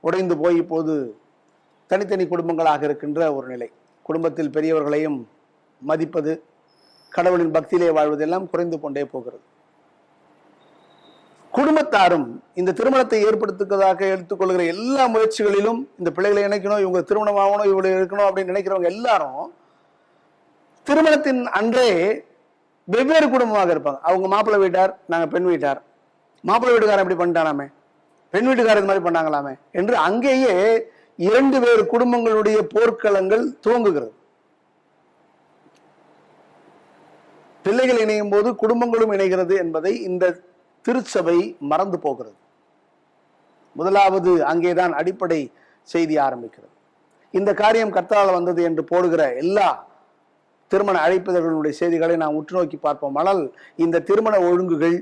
உடைந்து போய் இப்போது தனித்தனி குடும்பங்களாக இருக்கின்ற ஒரு நிலை. குடும்பத்தில் பெரியவர்களையும் மதிப்பது, கடவுளின் பக்தியிலே வாழ்வதெல்லாம் குறைந்து கொண்டே போகிறது. குடும்பத்தாரும் இந்த திருமணத்தை ஏற்படுத்துவதாக எடுத்துக்கொள்கிற எல்லா முயற்சிகளிலும் இந்த பிள்ளைகளை இணைக்கணும், இவங்க திருமணம் ஆகணும், இவங்களை இருக்கணும் அப்படின்னு நினைக்கிறவங்க எல்லாரும் திருமணத்தின் அன்றே வெவ்வேறு குடும்பமாக இருப்பாங்க. அவங்க மாப்பிள்ளை வீட்டார், நாங்க பெண் வீட்டார், மாப்பிள்ளை வீட்டுக்காரன் இப்படி பண்ணிட்டானாமே, பெண் வீட்டுக்காரர் இது மாதிரி பண்ணாங்களாமே என்று அங்கேயே 2 வேறு குடும்பங்களுடைய போர்க்களங்கள் துவங்குகிறது. பிள்ளைகள் இணையும் போது குடும்பங்களும் இணைகிறது என்பதை இந்த திருச்சபை மறந்து போகிறது. முதலாவது அங்கேதான் அடிப்படை செய்தி ஆரம்பிக்கிறது. இந்த காரியம் கர்த்தரால் வந்தது என்று போடுகிற எல்லா திருமண அழைப்புதல்களுடைய செய்திகளை நாம் உற்று நோக்கி பார்ப்போம். ஆனால் இந்த திருமண ஒழுங்குகள்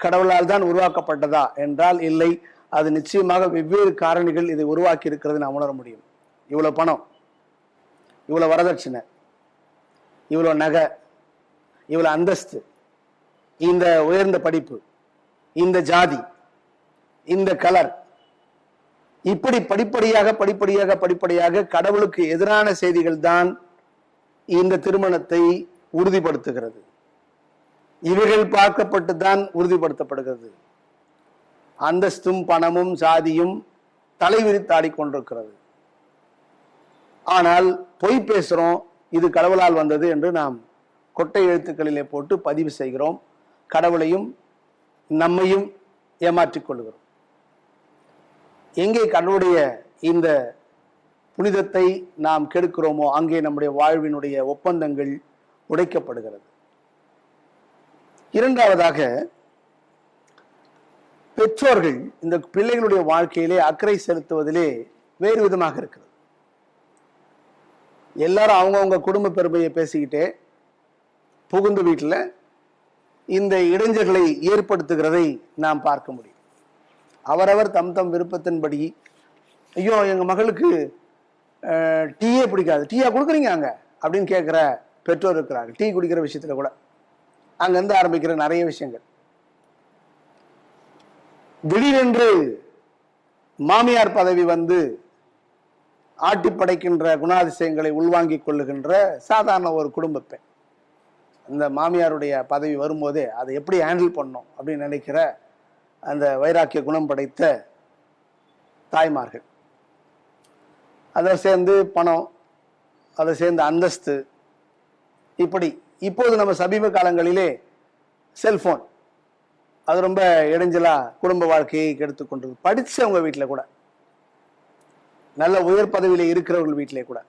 கடவுளால் தான் உருவாக்கப்பட்டதா என்றால் இல்லை. அது நிச்சயமாக வெவ்வேறு காரணிகள் இதை உருவாக்கி இருக்கிறது நாம் உணர முடியும். இவ்வளவு பணம், இவ்வளவு வரதட்சணை, இவ்வளவு நகை, இவ்வளவு அந்தஸ்து, இந்த உயர்ந்த படிப்பு, இந்த ஜாதி, இந்த கலர், இப்படி படிப்படியாக கடவுளுக்கு எதிரான செய்திகள் தான் இந்த திருமணத்தை உறுதிப்படுத்துகிறது. இவைகள் பார்க்கப்பட்டு தான் உறுதிப்படுத்தப்படுகிறது. அந்தஸ்தும் பணமும் சாதியும் தலைவிரித்தாடி கொண்டிருக்கிறது. ஆனால் பொய் பேசுறோம், இது கடவுளால் வந்தது என்று நாம் கொட்டை எழுத்துக்களிலே போட்டு பதிவு செய்கிறோம். கடவுளையும் நம்மையும் ஏமாற்றிக் கொள்கிறோம். எங்கே கடவுளுடைய இந்த புனிதத்தை நாம் கெடுக்கிறோமோ அங்கே நம்முடைய வாழ்வினுடைய ஒப்பந்தங்கள் உடைக்கப்படுகிறது. இரண்டாவதாக, பெற்றோர்கள் இந்த பிள்ளைகளுடைய வாழ்க்கையிலே அக்கறை செலுத்துவதிலே வேறு விதமாக இருக்கிறது. எல்லாரும் அவங்கவுங்க குடும்ப பெருமையை பேசிக்கிட்டே புகுந்து வீட்டில் இந்த இடைஞ்சல்களை ஏற்படுத்துகிறதை நாம் பார்க்க முடியும். அவரவர் தம் தம் விருப்பத்தின்படி, ஐயோ எங்க மகளுக்கு டீயே பிடிக்காது, டீயா கொடுக்குறீங்க அங்க அப்படின்னு கேட்கிற பெற்றோர் இருக்கிறார்கள். டீ குடிக்கிற விஷயத்துல கூட அங்கிருந்து ஆரம்பிக்கிற நிறைய விஷயங்கள். திடீரென்று மாமியார் பதவி வந்து ஆட்டி படைக்கின்ற குணாதிசயங்களை உள்வாங்கிக் கொள்ளுகின்ற சாதாரண ஒரு குடும்ப பெண். அந்த மாமியாருடைய பதவி வரும்போதே அதை எப்படி ஹேண்டில் பண்ணும் அப்படின்னு நினைக்கிற அந்த வைராக்கிய குணம் படைத்த தாய்மார்கள். அதை சேர்ந்து பணம், அதை சேர்ந்து அந்தஸ்து, இப்படி இப்போது நம்ம சமீப காலங்களிலே செல்போன், அது ரொம்ப இடைஞ்சலா குடும்ப வாழ்க்கையை கெடுத்துக் கொண்டது. படிச்சவங்க வீட்டில் கூட, நல்ல உயர் பதவியில இருக்கிறவர்கள் வீட்டிலே கூட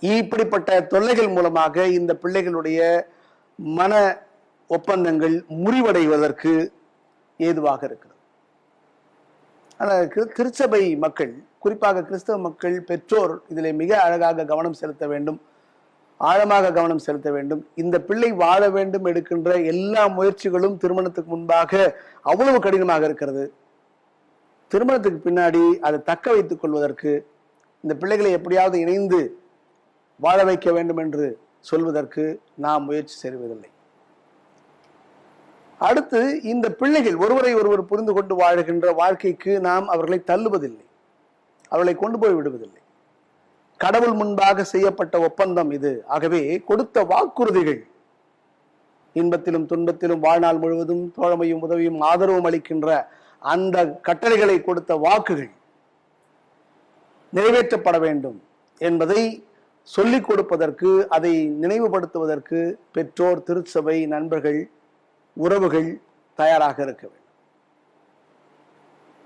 இப்படிப்பட்ட தொல்லைகள் மூலமாக இந்த பிள்ளைகளுடைய மன ஒப்பந்தங்கள் முறிவடைவதற்கு ஏதுவாக இருக்கிறது. ஆனால் திருச்சபை மக்கள், குறிப்பாக கிறிஸ்தவ மக்கள், பெற்றோர் இதிலே மிக அழகாக கவனம் செலுத்த வேண்டும், ஆழமாக கவனம் செலுத்த வேண்டும். இந்த பிள்ளை வாழ வேண்டும் எடுக்கின்ற எல்லா முயற்சிகளும் திருமணத்துக்கு முன்பாக அவ்வளவு கடினமாக இருக்கிறது. திருமணத்துக்கு பின்னாடி அதை தக்க வைத்துக் கொள்வதற்கு, இந்த பிள்ளைகளை எப்படியாவது இணைந்து வாழ வைக்க வேண்டும் என்று சொல்வதற்கு நாம் முயற்சி செய்வதில்லை. அடுத்து, இந்த பிள்ளைகள் ஒருவரை ஒருவர் புரிந்து கொண்டு வாழுகின்ற வாழ்க்கைக்கு நாம் அவர்களை தள்ளுவதில்லை, அவர்களை கொண்டு போய் விடுவதில்லை. கடவுள் முன்பாக செய்யப்பட்ட ஒப்பந்தம் இது. ஆகவே கொடுத்த வாக்குறுதிகள், இன்பத்திலும் துன்பத்திலும் வாழ்நாள் முழுவதும் தோழமையும் உதவியும் ஆதரவும் அளிக்கின்ற அந்த கட்டளைகளை கொடுத்த வாக்குகள் நிறைவேற்றப்பட வேண்டும் என்பதை சொல்லிக் கொடுப்பதற்கு, அதை நினைவுபடுத்துவதற்கு பெற்றோர், திருச்சபை, நண்பர்கள், உறவுகள் தயாராக இருக்க வேண்டும்.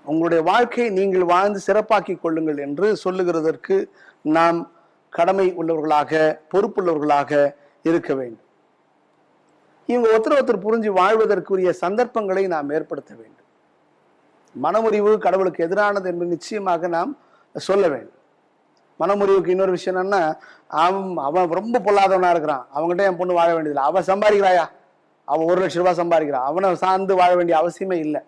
உங்களுடைய வாழ்க்கையை நீங்கள் வாழ்ந்து சிறப்பாக்கிக் கொள்ளுங்கள் என்று சொல்லுகிறதற்கு நாம் கடமை உள்ளவர்களாக, பொறுப்புள்ளவர்களாக இருக்க வேண்டும். இவங்க ஒருத்தர் புரிஞ்சு வாழ்வதற்குரிய சந்தர்ப்பங்களை நாம் ஏற்படுத்த வேண்டும். மனமுறிவு கடவுளுக்கு எதிரானது என்று நிச்சயமாக நாம் சொல்ல வேண்டும். மனமுறிவுக்கு இன்னொரு விஷயம் என்னன்னா, அவன் ரொம்ப பொல்லாதவனா இருக்கிறான், அவங்ககிட்ட என் பொண்ணு வாழ வேண்டியதில்லை. அவன் சம்பாதிக்கிறாயா, அவன் 1 லட்சம் ரூபாய் சம்பாதிக்கிறான், அவனை சார்ந்து வாழ வேண்டிய அவசியமே இல்லை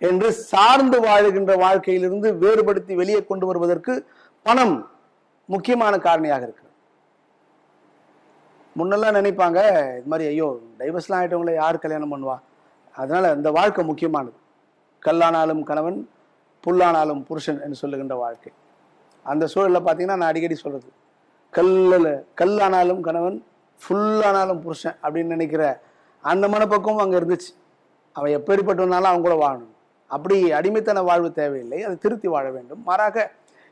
என்று சார்ந்து வாழுகின்ற வாழ்க்கையிலிருந்து வேறுபடுத்தி வெளியே கொண்டு வருவதற்கு பணம் முக்கியமான காரணியாக இருக்கு. முன்னெல்லாம் நினைப்பாங்க இது மாதிரி, ஐயோ டைவர்ஸ்லாம் ஆயிட்டவங்களை யார் கல்யாணம் பண்ணுவா, அதனால இந்த வாழ்க்கை முக்கியமானது. கல்லானாலும் கணவன், புல்லானாலும் புருஷன் என்று சொல்லுகின்ற வாழ்க்கை. அந்த சூழலில் பார்த்தீங்கன்னா நான் அடிக்கடி சொல்றது, கல்லானாலும் கணவன், ஃபுல்லானாலும் புருஷன் அப்படின்னு நினைக்கிற அந்த மனப்பக்கம் அங்கே இருந்துச்சு. அவன் எப்பேற்பட்டவனாலும் அவங்க கூட வாழணும். அப்படி அடிமைத்தன வாழ்வு தேவையில்லை, அதை திருத்தி வாழ வேண்டும். மாறாக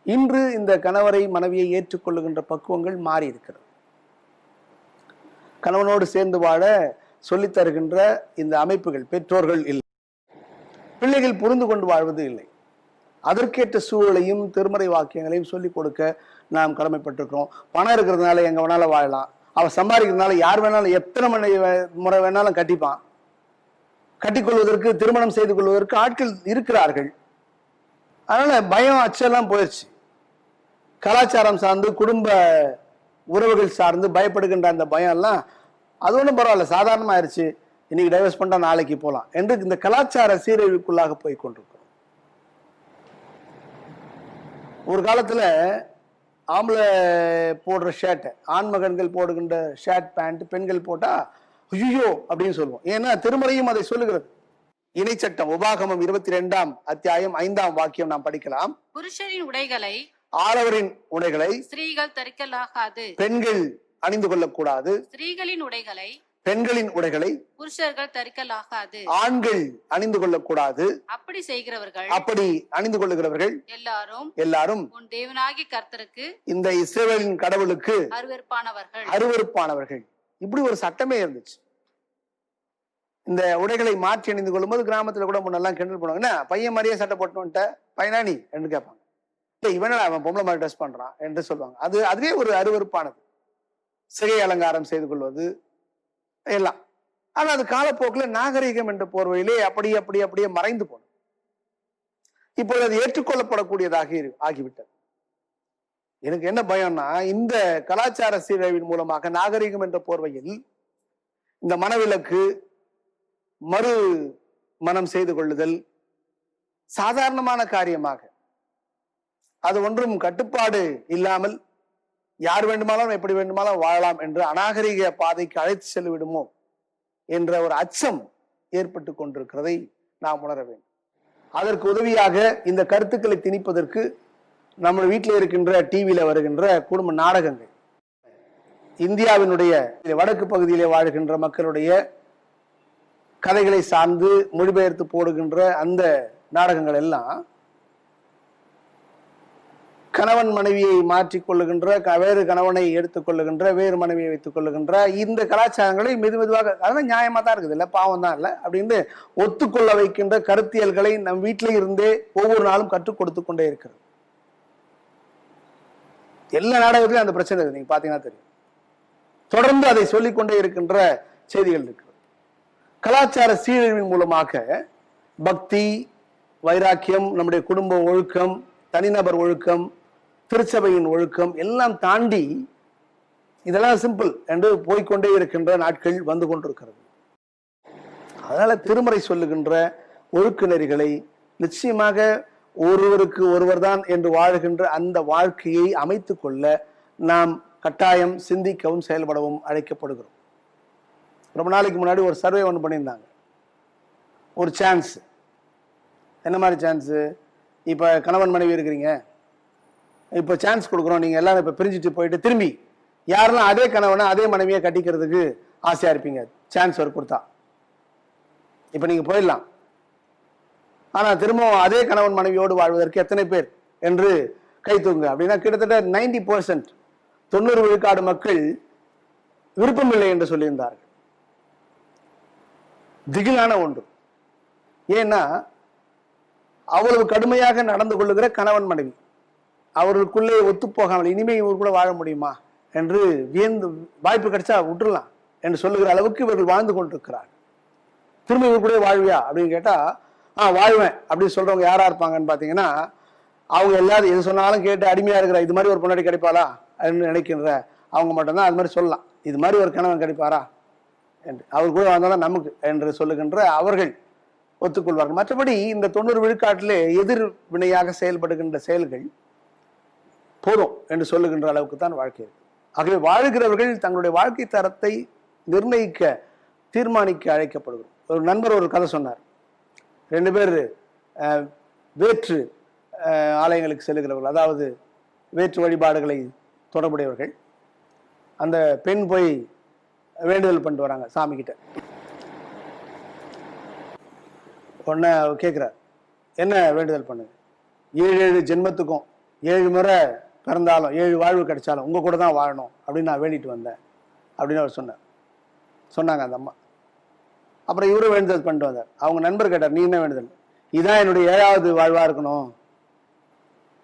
இன்று இந்த கணவரை மனைவியை ஏற்றுக்கொள்ளுகின்ற பக்குவங்கள் மாறி இருக்கிறது. கணவனோடு சேர்ந்து வாழ சொல்லித் தருகின்ற இந்த அமைப்புகள், பெற்றோர்கள் இல்லை. பிள்ளைகள் புரிந்து கொண்டு வாழ்வது இல்லை. அதற்கேற்ற சூழலையும் திருமறை வாக்கியங்களையும் சொல்லிக் கொடுக்க நாம் கடமைப்பட்டிருக்கிறோம். பணம் இருக்கிறதுனால எங்க வேணாலும் வாழலாம், அவன் சம்பாதிக்கிறதுனால யார் வேணாலும் எத்தனை முறை வேணாலும் கட்டிப்பான். கட்டிக்கொள்வதற்கு, திருமணம் செய்து கொள்வதற்கு ஆட்கள் இருக்கிறார்கள். அதனால பயம், அச்செல்லாம் போயிடுச்சு. கலாச்சாரம் சார்ந்து, குடும்ப உறவுகள் சார்ந்து பயப்படுகின்ற அந்த பயம் எல்லாம் அது ஒன்றும் பரவாயில்ல, சாதாரணமாயிருச்சு, இன்னைக்கு டைவர்ஸ் பண்ணா நாளைக்கு போகலாம் என்று இந்த கலாச்சார சீரழிவுக்குள்ளாக போய் கொண்டிருக்கிறோம். ஒரு காலத்துல ஆம்பளை போடுற ஷர்ட், ஆண்மகன்கள் போடுகின்ற ஷர்ட் பேண்ட் பெண்கள் போட்டா ஐயோ அப்படின்னு சொல்லுவோம். ஏன்னா திருமறையும் அதை சொல்லுகிறது. இணைச்சட்டம் உபாகமம் 22ஆம் அத்தியாயம் 5ஆம் வாக்கியம் நாம் படிக்கலாம். புருஷரின் உடைகளை, ஆடவரின் உடைகளை ஸ்திரீகள் தரிக்கலாகாது, பெண்கள் அணிந்து கொள்ளக்கூடாது. ஸ்திரீகளின் உடைகளை பெண்களின் உடைகளை புருஷர்கள் தரிக்கலாகாது. ஆண்கள் அணிந்து கொள்ளக்கூடாது. அப்படி செய்கிறவர்கள், அப்படி அணிந்து கொள்ளுகிறவர்கள் எல்லாரும் உன் தேவனாகிய கர்த்தருக்கு, இந்த இஸ்ரவேலின் கடவுளுக்கு அருவருப்பானவர்கள். இப்படி ஒரு சட்டமே இருந்துச்சு. இந்த உடைகளை மாற்றி அணிந்து கொள்ளும்போது கிராமத்துல கூட முன்னெல்லாம் கிண்டல் பண்ணுவாங்க, என்ன பையன் மாதிரியே சட்டை போட்டு பையனா நீ என்று கேட்பாங்க. இல்ல இவன அவன் பொம்பளை மாதிரி ட்ரெஸ் பண்றான் என்று சொல்லுவாங்க. அதுவே ஒரு அருவருப்பானது. சிகை அலங்காரம் செய்து கொள்வது எல்லாம். ஆனா அது காலப்போக்கில் நாகரிகம் என்ற போர்வையிலே அப்படியே மறைந்து போனது. இப்போது அது ஏற்றுக்கொள்ளப்படக்கூடியதாக ஆகிவிட்டது. எனக்கு என்ன பயம்னா, இந்த கலாச்சார சீரழிவின் மூலமாக நாகரிகம் என்ற போர்வையில் இந்த மனவிலக்கு, மறு மனம் செய்து கொள்ளுதல் சாதாரணமான காரியமாக, அது ஒன்றும் கட்டுப்பாடு இல்லாமல் யார் வேண்டுமானாலும் எப்படி வேண்டுமானாலும் வாழலாம் என்று அநாகரிக பாதைக்கு அழைத்து சென்று விடுமோ என்ற ஒரு அச்சம் ஏற்பட்டு கொண்டிருக்கிறதை நாம் உணர வேண்டும். அதற்கு உதவியாக இந்த கருத்துக்களை திணிப்பதற்கு நம்ம வீட்டில் இருக்கின்ற டிவியில வருகின்ற குடும்ப நாடகங்கள், இந்தியாவினுடைய வடக்கு பகுதியிலே வாழ்கின்ற மக்களுடைய கதைகளை சார்ந்து மொழிபெயர்த்து போடுகின்ற அந்த நாடகங்கள் எல்லாம் கணவன் மனைவியை மாற்றிக் கொள்ளுகின்ற, வேறு கணவனை எடுத்துக் கொள்ளுகின்ற, வேறு மனைவியை வைத்துக் கொள்ளுகின்ற இந்த கலாச்சாரங்களை மெதுவாக, அதெல்லாம் நியாயமா தான் இருக்குது, இல்ல பாவம் தான் இல்லை அப்படின்னு ஒத்துக்கொள்ள வைக்கின்ற கருத்தியல்களை நம் வீட்டிலே இருந்தே ஒவ்வொரு நாளும் கற்றுக் கொடுத்து கொண்டே இருக்கிறது. எல்லா நாடகத்திலும் அந்த பிரச்சனை இருக்கு, நீங்க பாத்தீங்கன்னா தெரியும். தொடர்ந்து அதை சொல்லிக்கொண்டே இருக்கின்ற செய்திகள் இருக்கு. கலாச்சார சீரழிவின் மூலமாக பக்தி, வைராக்கியம், நம்முடைய குடும்ப ஒழுக்கம், தனிநபர் ஒழுக்கம், திருச்சபையின் ஒழுக்கம் எல்லாம் தாண்டி இதெல்லாம் சிம்பிள் என்று போய்கொண்டே இருக்கின்ற நாட்கள் வந்து கொண்டிருக்கிறது. அதனால திருமறை சொல்லுகின்ற ஒழுக்க நெறிகளை நிச்சயமாக ஒருவருக்கு ஒருவர் தான் என்று வாழுகின்ற அந்த வாழ்க்கையை அமைத்துக் கொள்ள நாம் கட்டாயம் சிந்திக்கவும் செயல்படவும் அழைக்கப்படுகிறோம். ரொம்ப நாளைக்கு முன்னாடி ஒரு சர்வே ஒன்று பண்ணியிருந்தாங்க. ஒரு சான்ஸ். என்ன மாதிரி சான்ஸு? இப்போ கணவன் மனைவி இருக்கிறீங்க, இப்போ சான்ஸ் கொடுக்குறோம், நீங்கள் எல்லாரும் இப்போ பிரிஞ்சுட்டு போயிட்டு திரும்பி யாரெல்லாம் அதே கணவனை அதே மனைவியை கட்டிக்கிறதுக்கு ஆசையாக இருப்பீங்க, சான்ஸ் ஒரு கொடுத்தா. இப்போ நீங்கள் போயிடலாம், ஆனால் திரும்பவும் அதே கணவன் மனைவியோடு வாழ்வதற்கு எத்தனை பேர் என்று கை தூங்க அப்படின்னா கிட்டத்தட்ட 90%, 90 விழுக்காடு மக்கள் விருப்பமில்லை என்று சொல்லியிருந்தார்கள். திகிலான ஒன்று. ஏன்னா அவ்வளவு கடுமையாக நடந்து கொள்ளுகிற கணவன் மனைவி அவர்களுக்குள்ளே ஒத்துப்போகாமல் இனிமே இவர் கூட வாழ முடியுமா என்று வியந்து, வாய்ப்பு கிடைச்சா விட்டுறலாம் என்று சொல்லுகிற அளவுக்கு இவர்கள் வாழ்ந்து கொண்டிருக்கிறார். திரும்ப இவர் கூட வாழ்வியா அப்படின்னு கேட்டா வாழ்வேன் அப்படின்னு சொல்றவங்க யாரா இருப்பாங்கன்னு பாத்தீங்கன்னா, அவங்க எல்லாரும் எது சொன்னாலும் கேட்டு அடிமையா இருக்கிற இது மாதிரி ஒரு பொண்டாட்டி கிடைப்பாளா அப்படின்னு நினைக்கின்ற அவங்க மட்டும்தான் அது மாதிரி சொல்லலாம். இது மாதிரி ஒரு கணவன் கிடைப்பாரா என்று அவர் கூட வந்தாதான் நமக்கு என்று சொல்லுகின்ற அவர்கள் ஒத்துக்கொள்வார்கள். மற்றபடி இந்த 90 விழுக்காட்டிலே எதிர் வினையாக செயல்படுகின்ற செயல்கள் போதும் என்று சொல்லுகின்ற அளவுக்கு தான் வாழ்க்கை இருக்கு. ஆகவே வாழ்கிறவர்கள் தங்களுடைய வாழ்க்கை தரத்தை நிர்ணயிக்க, தீர்மானிக்க அழைக்கப்படுகிறோம். ஒரு நண்பர் ஒரு கதை சொன்னார். 2 பேர் வேற்று ஆலயங்களுக்கு செல்லுகிறவர்கள், அதாவது வேற்று வழிபாடுகளை தொடர்புடையவர்கள். அந்த பெண் போய் வேண்டுதல் பண்ணிட்டு வராங்க சாமி கிட்ட. உடனே கேட்கிறார், என்ன வேண்டுதல் பண்ணுங்க? 7 ஜென்மத்துக்கும் 7 முறை பிறந்தாலும் 7 வாழ்வு கிடைச்சாலும் உங்க கூட தான் வாழணும் அப்படின்னு நான் வேண்டிட்டு வந்தேன் அப்படின்னு அவர் சொன்னாங்க அந்த அம்மா. அப்புறம் இவரும் வேண்டுதல் பண்ணிட்டு வந்தார். அவங்க நண்பர் கேட்டார், நீ என்ன வேண்டுதல்? இதான் என்னுடைய 7வது வாழ்வா இருக்கணும்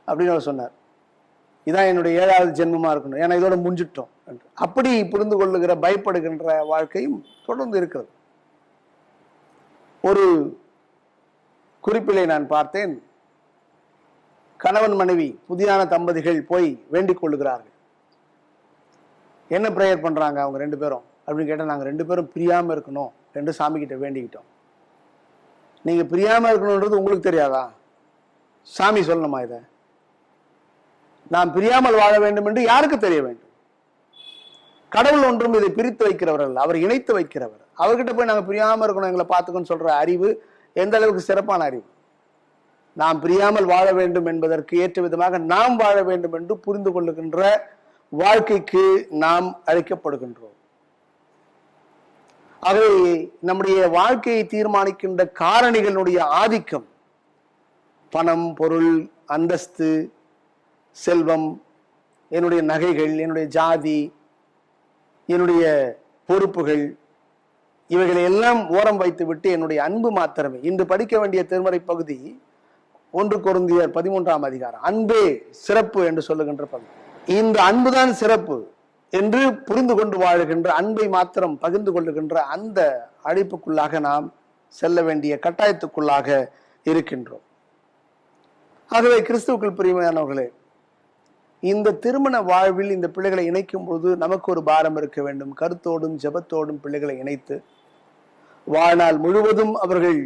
அப்படின்னு அவர் சொன்னார். இதான் என்னுடைய 7வது ஜென்மமா இருக்கணும், ஏன்னா இதோட முடிஞ்சிட்டோம் என்று. அப்படி புரிந்து கொள்ளுகிற, பயப்படுகின்ற வாழ்க்கையும் தொடர்ந்து இருக்கிறது. ஒரு குறிப்பிலே நான் பார்த்தேன், கணவன் மனைவி புதியான தம்பதிகள் போய் வேண்டிக் கொள்ளுகிறார்கள். என்ன பிரேயர் பண்றாங்க அவங்க 2 பேரும் அப்படின்னு கேட்டா, நாங்க 2 பேரும் பிரியாம இருக்கணும் என்று சாமி கிட்ட வேண்டிக்கிட்டோம். நீங்க பிரியாம இருக்கணும்ன்றது உங்களுக்கு தெரியாதா? சாமி சொல்லணுமா? இதை நாம் பிரியாமல் வாழ வேண்டும் என்று யாருக்கு தெரிய வேண்டும்? கடவுள் ஒன்றும் இதை பிரித்து வைக்கிறவர்கள், அவர் இணைத்து வைக்கிறவர். அவர்கிட்ட போய் நாங்க பிரியாம இருக்கணும், எங்களை பார்த்துக்கணும்னு சொல்ற அறிவு எந்த அளவுக்கு சிறப்பான அறிவு? நாம் பிரியாமல் வாழ வேண்டும் என்பதற்கு ஏற்ற விதமாக நாம் வாழ வேண்டும் என்று புரிந்து கொள்ளுகின்ற வாழ்க்கைக்கு நாம் அழைக்கப்படுகின்றோம். ஆகவே நம்முடைய வாழ்க்கையை தீர்மானிக்கின்ற காரணிகளுடைய ஆதிக்கம், பணம், பொருள், அந்தஸ்து, செல்வம், என்னுடைய நகைகள், என்னுடைய ஜாதி, என்னுடைய பொறுப்புகள், இவைகளை எல்லாம் ஓரம் வைத்துவிட்டு என்னுடைய அன்பு மாத்திரமே. இன்று படிக்க வேண்டிய திருமறை பகுதி 1 கொரிந்தியர் 13ஆம் அதிகாரம், அன்பே சிறப்பு என்று சொல்லுகின்ற பகுதி. இந்த அன்புதான் சிறப்பு என்று புரிந்து கொண்டு வாழுகின்ற, அன்பை மாத்திரம் பகிர்ந்து கொள்ளுகின்ற அந்த அழைப்புக்குள்ளாக நாம் செல்ல வேண்டிய கட்டாயத்துக்குள்ளாக இருக்கின்றோம். ஆகவே கிறிஸ்துவுக்குள் பிரியமானவர்களே, இந்த திருமண வாழ்வில் இந்த பிள்ளைகளை இணைக்கும் போது நமக்கு ஒரு பாரம் இருக்க வேண்டும். கருத்தோடும் ஜெபத்தோடும் பிள்ளைகளை இணைத்து வாழ்நாள் முழுவதும் அவர்கள்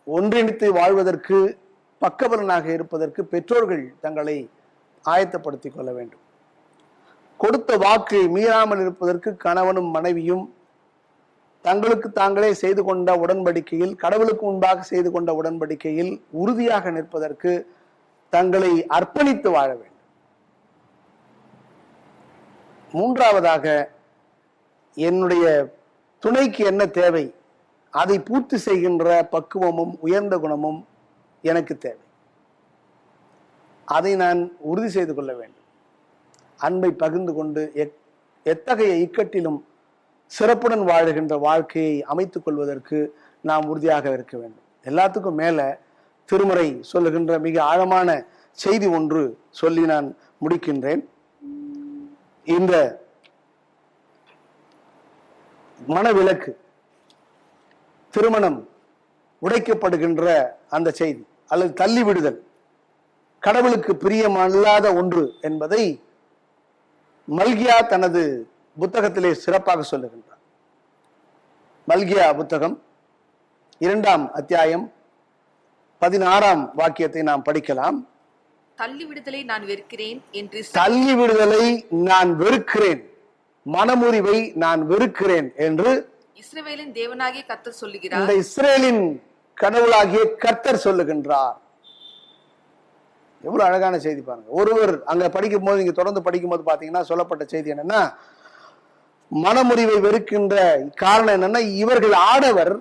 ஒன்றிணைத்து வாழ்வதற்கு, பக்கபலனாக இருப்பதற்கு பெற்றோர்கள் தங்களை ஆயத்தப்படுத்திக் கொள்ள வேண்டும். கொடுத்த வாக்கை மீறாமல் இருப்பதற்கு கணவனும் மனைவியும் தங்களுக்கு தாங்களே செய்து கொண்ட உடன்படிக்கையில், கடவுளுக்கு முன்பாக செய்து கொண்ட உடன்படிக்கையில் உறுதியாக நிற்பதற்கு தங்களை அர்ப்பணித்து வாழ வேண்டும். மூன்றாவதாக, என்னுடைய துணைக்கு என்ன தேவை அதை பூர்த்தி செய்கின்ற பக்குவமும் உயர்ந்த குணமும் எனக்கு தேவை. அதை நான் உறுதி செய்து கொள்ள வேண்டும். அன்பை பகிர்ந்து கொண்டு எத்தகைய இக்கட்டிலும் சிறப்புடன் வாழுகின்ற வாழ்க்கையை அமைத்துக் கொள்வதற்கு நாம் உறுதியாக இருக்க வேண்டும். எல்லாத்துக்கும் மேல திருமறை சொல்லுகின்ற மிக ஆழமான செய்தி ஒன்று சொல்லி நான் முடிக்கின்றேன். இந்த மனவிலக்கு, திருமணம் உடைக்கப்படுகின்ற அந்த செய்தி அல்லது தள்ளிவிடுதல் கடவுளுக்கு பிரியமல்லாத ஒன்று என்பதை மல்கியா தனது புத்தகத்திலே சிறப்பாக சொல்லுகின்றார். மல்கியா புத்தகம் 2ஆம் அத்தியாயம் 16ஆம் வாக்கியத்தை நாம் படிக்கலாம். தள்ளிவிடுதலை நான் வெறுக்கிறேன் என்று, தள்ளிவிடுதலை நான் வெறுக்கிறேன், மனமுறிவை நான் வெறுக்கிறேன் என்று இஸ்ரவேலின் தேவனாகிய கர்த்தர் சொல்லுகிறார். இந்த இஸ்ரேலின் கடவுளாகிய கர்த்தர் சொல்லுகின்றார். எவ்வளவு அழகான செய்தி பாருங்க. ஒருவர் அங்க படிக்கும் போது, நீங்க தொடர்ந்து படிக்கும் போது பாத்தீங்கன்னா சொல்லப்பட்ட செய்தி என்னன்னா, மனமுறிவை வெறுக்கின்ற காரணம் என்னன்னா, இவர்கள் ஆடவர்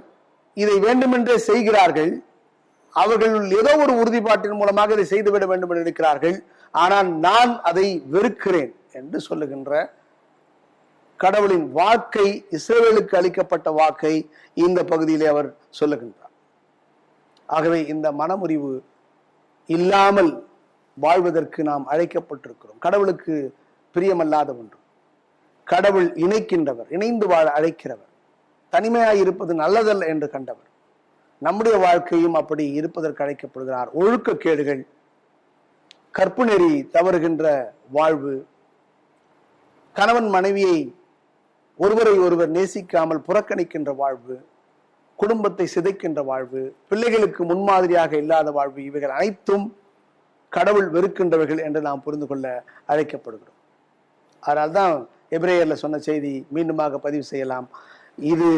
இதை வேண்டுமென்றே செய்கிறார்கள். அவர்கள் ஏதோ ஒரு உறுதிப்பாட்டின் மூலமாக இதை செய்துவிட வேண்டும் என்று இருக்கிறார்கள். ஆனால் நான் அதை வெறுக்கிறேன் என்று சொல்லுகின்ற கடவுளின் வாக்கை, இஸ்ரவேலுக்கு அளிக்கப்பட்ட வாக்கை இந்த பகுதியிலே அவர் சொல்லுகின்றார். ஆகவே இந்த மனமுறிவு இல்லாமல் வாழ்வதற்கு நாம் அழைக்கப்பட்டிருக்கிறோம். கடவுளுக்கு பிரியமல்லாத ஒன்று. கடவுள் இணைக்கின்றவர், இணைந்து வாழ அழைக்கிறவர், தனிமையாய் இருப்பது நல்லதல்ல என்று கண்டவர். நம்முடைய வாழ்க்கையும் அப்படி இருப்பதற்கு அழைக்கப்படுகிறார். ஒழுக்கக்கேடுகள், கற்பு நெறி தவறுகின்ற வாழ்வு, கணவன் மனைவியை ஒருவரை ஒருவர் நேசிக்காமல் புறக்கணிக்கின்ற வாழ்வு, குடும்பத்தை சிதைக்கின்ற வாழ்வு, பிள்ளைகளுக்கு முன்மாதிரியாக இல்லாத வாழ்வு, இவைகள் அனைத்தும் கடவுள் வெறுக்கின்றவர்கள் என்று நாம் புரிந்து கொள்ள அழைக்கப்படுகிறோம். அதனால்தான் எபிரேயர்ல சொன்ன செய்தி மீண்டுமாக பதிவு செய்யலாம். இது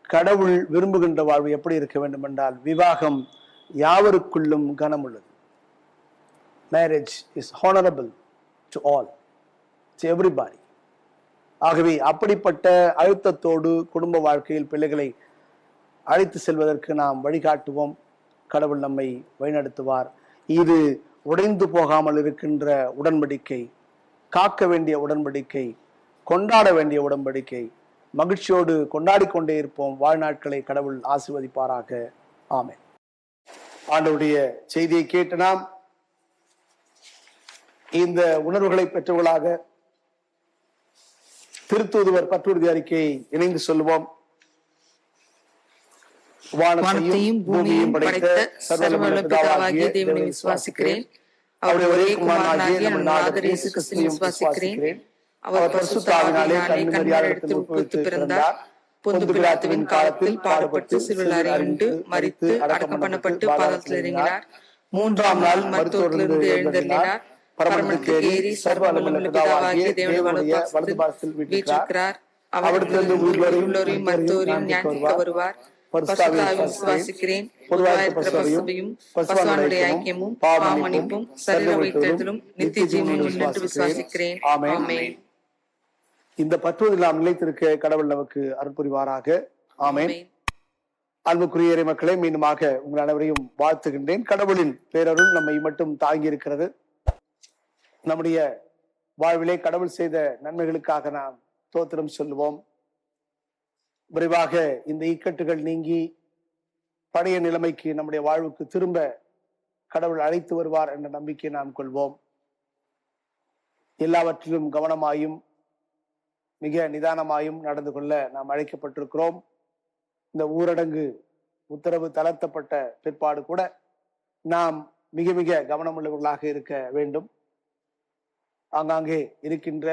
கடவுள் விரும்புகின்ற வாழ்வு எப்படி இருக்க வேண்டும் என்றால், விவாகம் யாவருக்குள்ளும் கனம் உள்ளது. Marriage is honourable to all, to everybody. ஆகவே அப்படிப்பட்ட அழுத்தத்தோடு குடும்ப வாழ்க்கையில் பிள்ளைகளை அழைத்து செல்வதற்கு நாம் வழிகாட்டுவோம். கடவுள் நம்மை வழிநடத்துவார். இது உடைந்து போகாமல் இருக்கின்ற உடன்படிக்கை, காக்க வேண்டிய உடன்படிக்கை, கொண்டாட வேண்டிய உடன்படிக்கை. மகிழ்ச்சியோடு கொண்டாடி கொண்டே இருப்போம். வாழ்நாட்களை கடவுள் ஆசீர்வதிப்பாராக. ஆமென். ஆண்டவருடைய செய்தியை கேட்டு நாம் இந்த உணர்வுகளை பெற்றவர்களாக திருத்தூதுவர் பற்றுறுதி அறிக்கையை இணைந்து சொல்லுவோம். வானத்தையும் பூமியையும் படைத்த சர்வவல்ல பிதாவாகிய தேவனை விசுவாசிக்கிறேன். அவருடைய ஒரே குமாரனாகிய நம் நாதர் இயேசு கிறிஸ்துவையும் விசுவாசிக்கிறேன். அவர் பரிசுத்த ஆவியினாலே கன்னிமரியாளிடத்தில் உட்பவித்து பிறந்தார். பொந்து பிலாத்துவின் காலத்தில் பாடுபட்டு சிலுவையில் அறையுண்டு மரித்து அடக்கம் பண்ணப்பட்டு பாதாளத்தில் இறங்கினார். 3ஆம் நாள் மருத்துவத்திலிருந்து எழுந்தருளினார். பரமனுக்கு ஏறி சர்வ வல்லமையுள்ள பிதாவாகிய தேவனுடைய வலது பாரத்தில் வீற்றிருக்கிறார். அவரிடத்திலிருந்து உயிரோரையும் மருத்துவரையும் ஞானிக்க வருவார். விசுவாசிக்கிறேன். பொதுவாக பரிசுத்தையும் பரிசுத்தவான்களுடைய ஐக்கியமும் பாவமன்னிப்பும் சரீர வைத்தலும் நித்திய ஜீவனும் என்று விசுவாசிக்கிறேன். ஆமென். இந்த பற்றுவதில் நாம் நிலைத்திருக்க கடவுள் நமக்கு அருள் புரிவாராக. ஆமென். அன்புக்குரிய இறை மக்களே, மீண்டுமாக உங்கள் அனைவரையும் வாழ்த்துகின்றேன். கடவுளின் பேரருள் நம்மை மட்டும் தாங்கி இருக்கிறது. நம்முடைய வாழ்விலே கடவுள் செய்த நன்மைகளுக்காக நாம் ஸ்தோத்திரம் சொல்லுவோம். விரைவாக இந்த இக்கட்டுகள் நீங்கி பழைய நிலைமைக்கு நம்முடைய வாழ்வுக்கு திரும்ப கடவுள் அழைத்து வருவார் என்ற நம்பிக்கையை நாம் கொள்வோம். எல்லாவற்றிலும் கவனமாயும் மிக நிதானமாயும் நடந்து கொள்ள நாம் அழைக்கப்பட்டிருக்கிறோம். இந்த ஊரடங்கு உத்தரவு தளர்த்தப்பட்ட பிற்பாடு கூட நாம் மிக மிக கவனமுள்ளவர்களாக இருக்க வேண்டும். ஆங்காங்கே இருக்கின்ற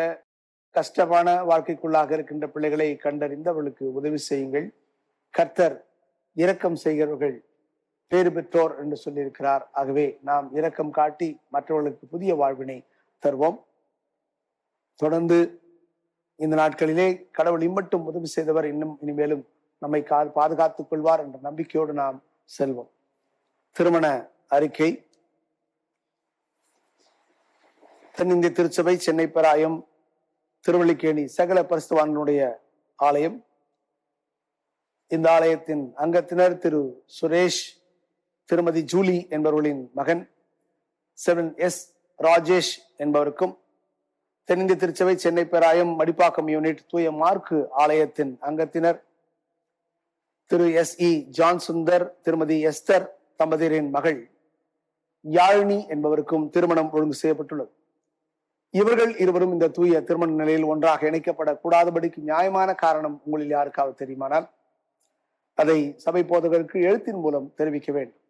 கஷ்டமான வாழ்க்கைக்குள்ளாக இருக்கின்ற பிள்ளைகளை கண்டறிந்து அவர்களுக்கு உதவி செய்யுங்கள். கர்த்தர் இரக்கம் செய்கிறவர்கள் பேறு பெற்றோர் என்று சொல்லியிருக்கிறார். ஆகவே நாம் இரக்கம் காட்டி மற்றவர்களுக்கு புதிய வாழ்வினை தருவோம். தொடர்ந்து இந்த நாட்களிலே கடவுள் இம்மட்டும் உதவி செய்தவர் இன்னும் இனிமேலும் நம்மை பாதுகாத்துக் கொள்வார் என்ற நம்பிக்கையோடு நாம் செல்வோம். திருமண அறிக்கை. தென்னிந்திய திருச்சபை, சென்னை பெராயம், திருவல்லிக்கேணி சகல பரிசுத்தவான்களுடைய ஆலயம். இந்த ஆலயத்தின் அங்கத்தினர் திரு சுரேஷ், திருமதி ஜூலி என்பவர்களின் மகன் 7S ராஜேஷ் என்பவருக்கும், தென்னிந்திய திருச்சபை, சென்னை பெராயம், மடிப்பாக்கம் யூனிட் தூய மார்க்கு ஆலயத்தின் அங்கத்தினர் திரு SE ஜான் சுந்தர், திருமதி எஸ்தர் தம்பதியரின் மகள் யாழினி என்பவருக்கும் திருமணம் ஒழுங்கு செய்யப்பட்டுள்ளது. இவர்கள் இருவரும் இந்த தூய திருமண நிலையில் ஒன்றாக இணைக்கப்படக்கூடாதபடிக்கு நியாயமான காரணம் உங்களில் யாருக்காவது தெரியுமானால் அதை சபை போதகருக்கு எழுத்தின் மூலம் தெரிவிக்க வேண்டும்.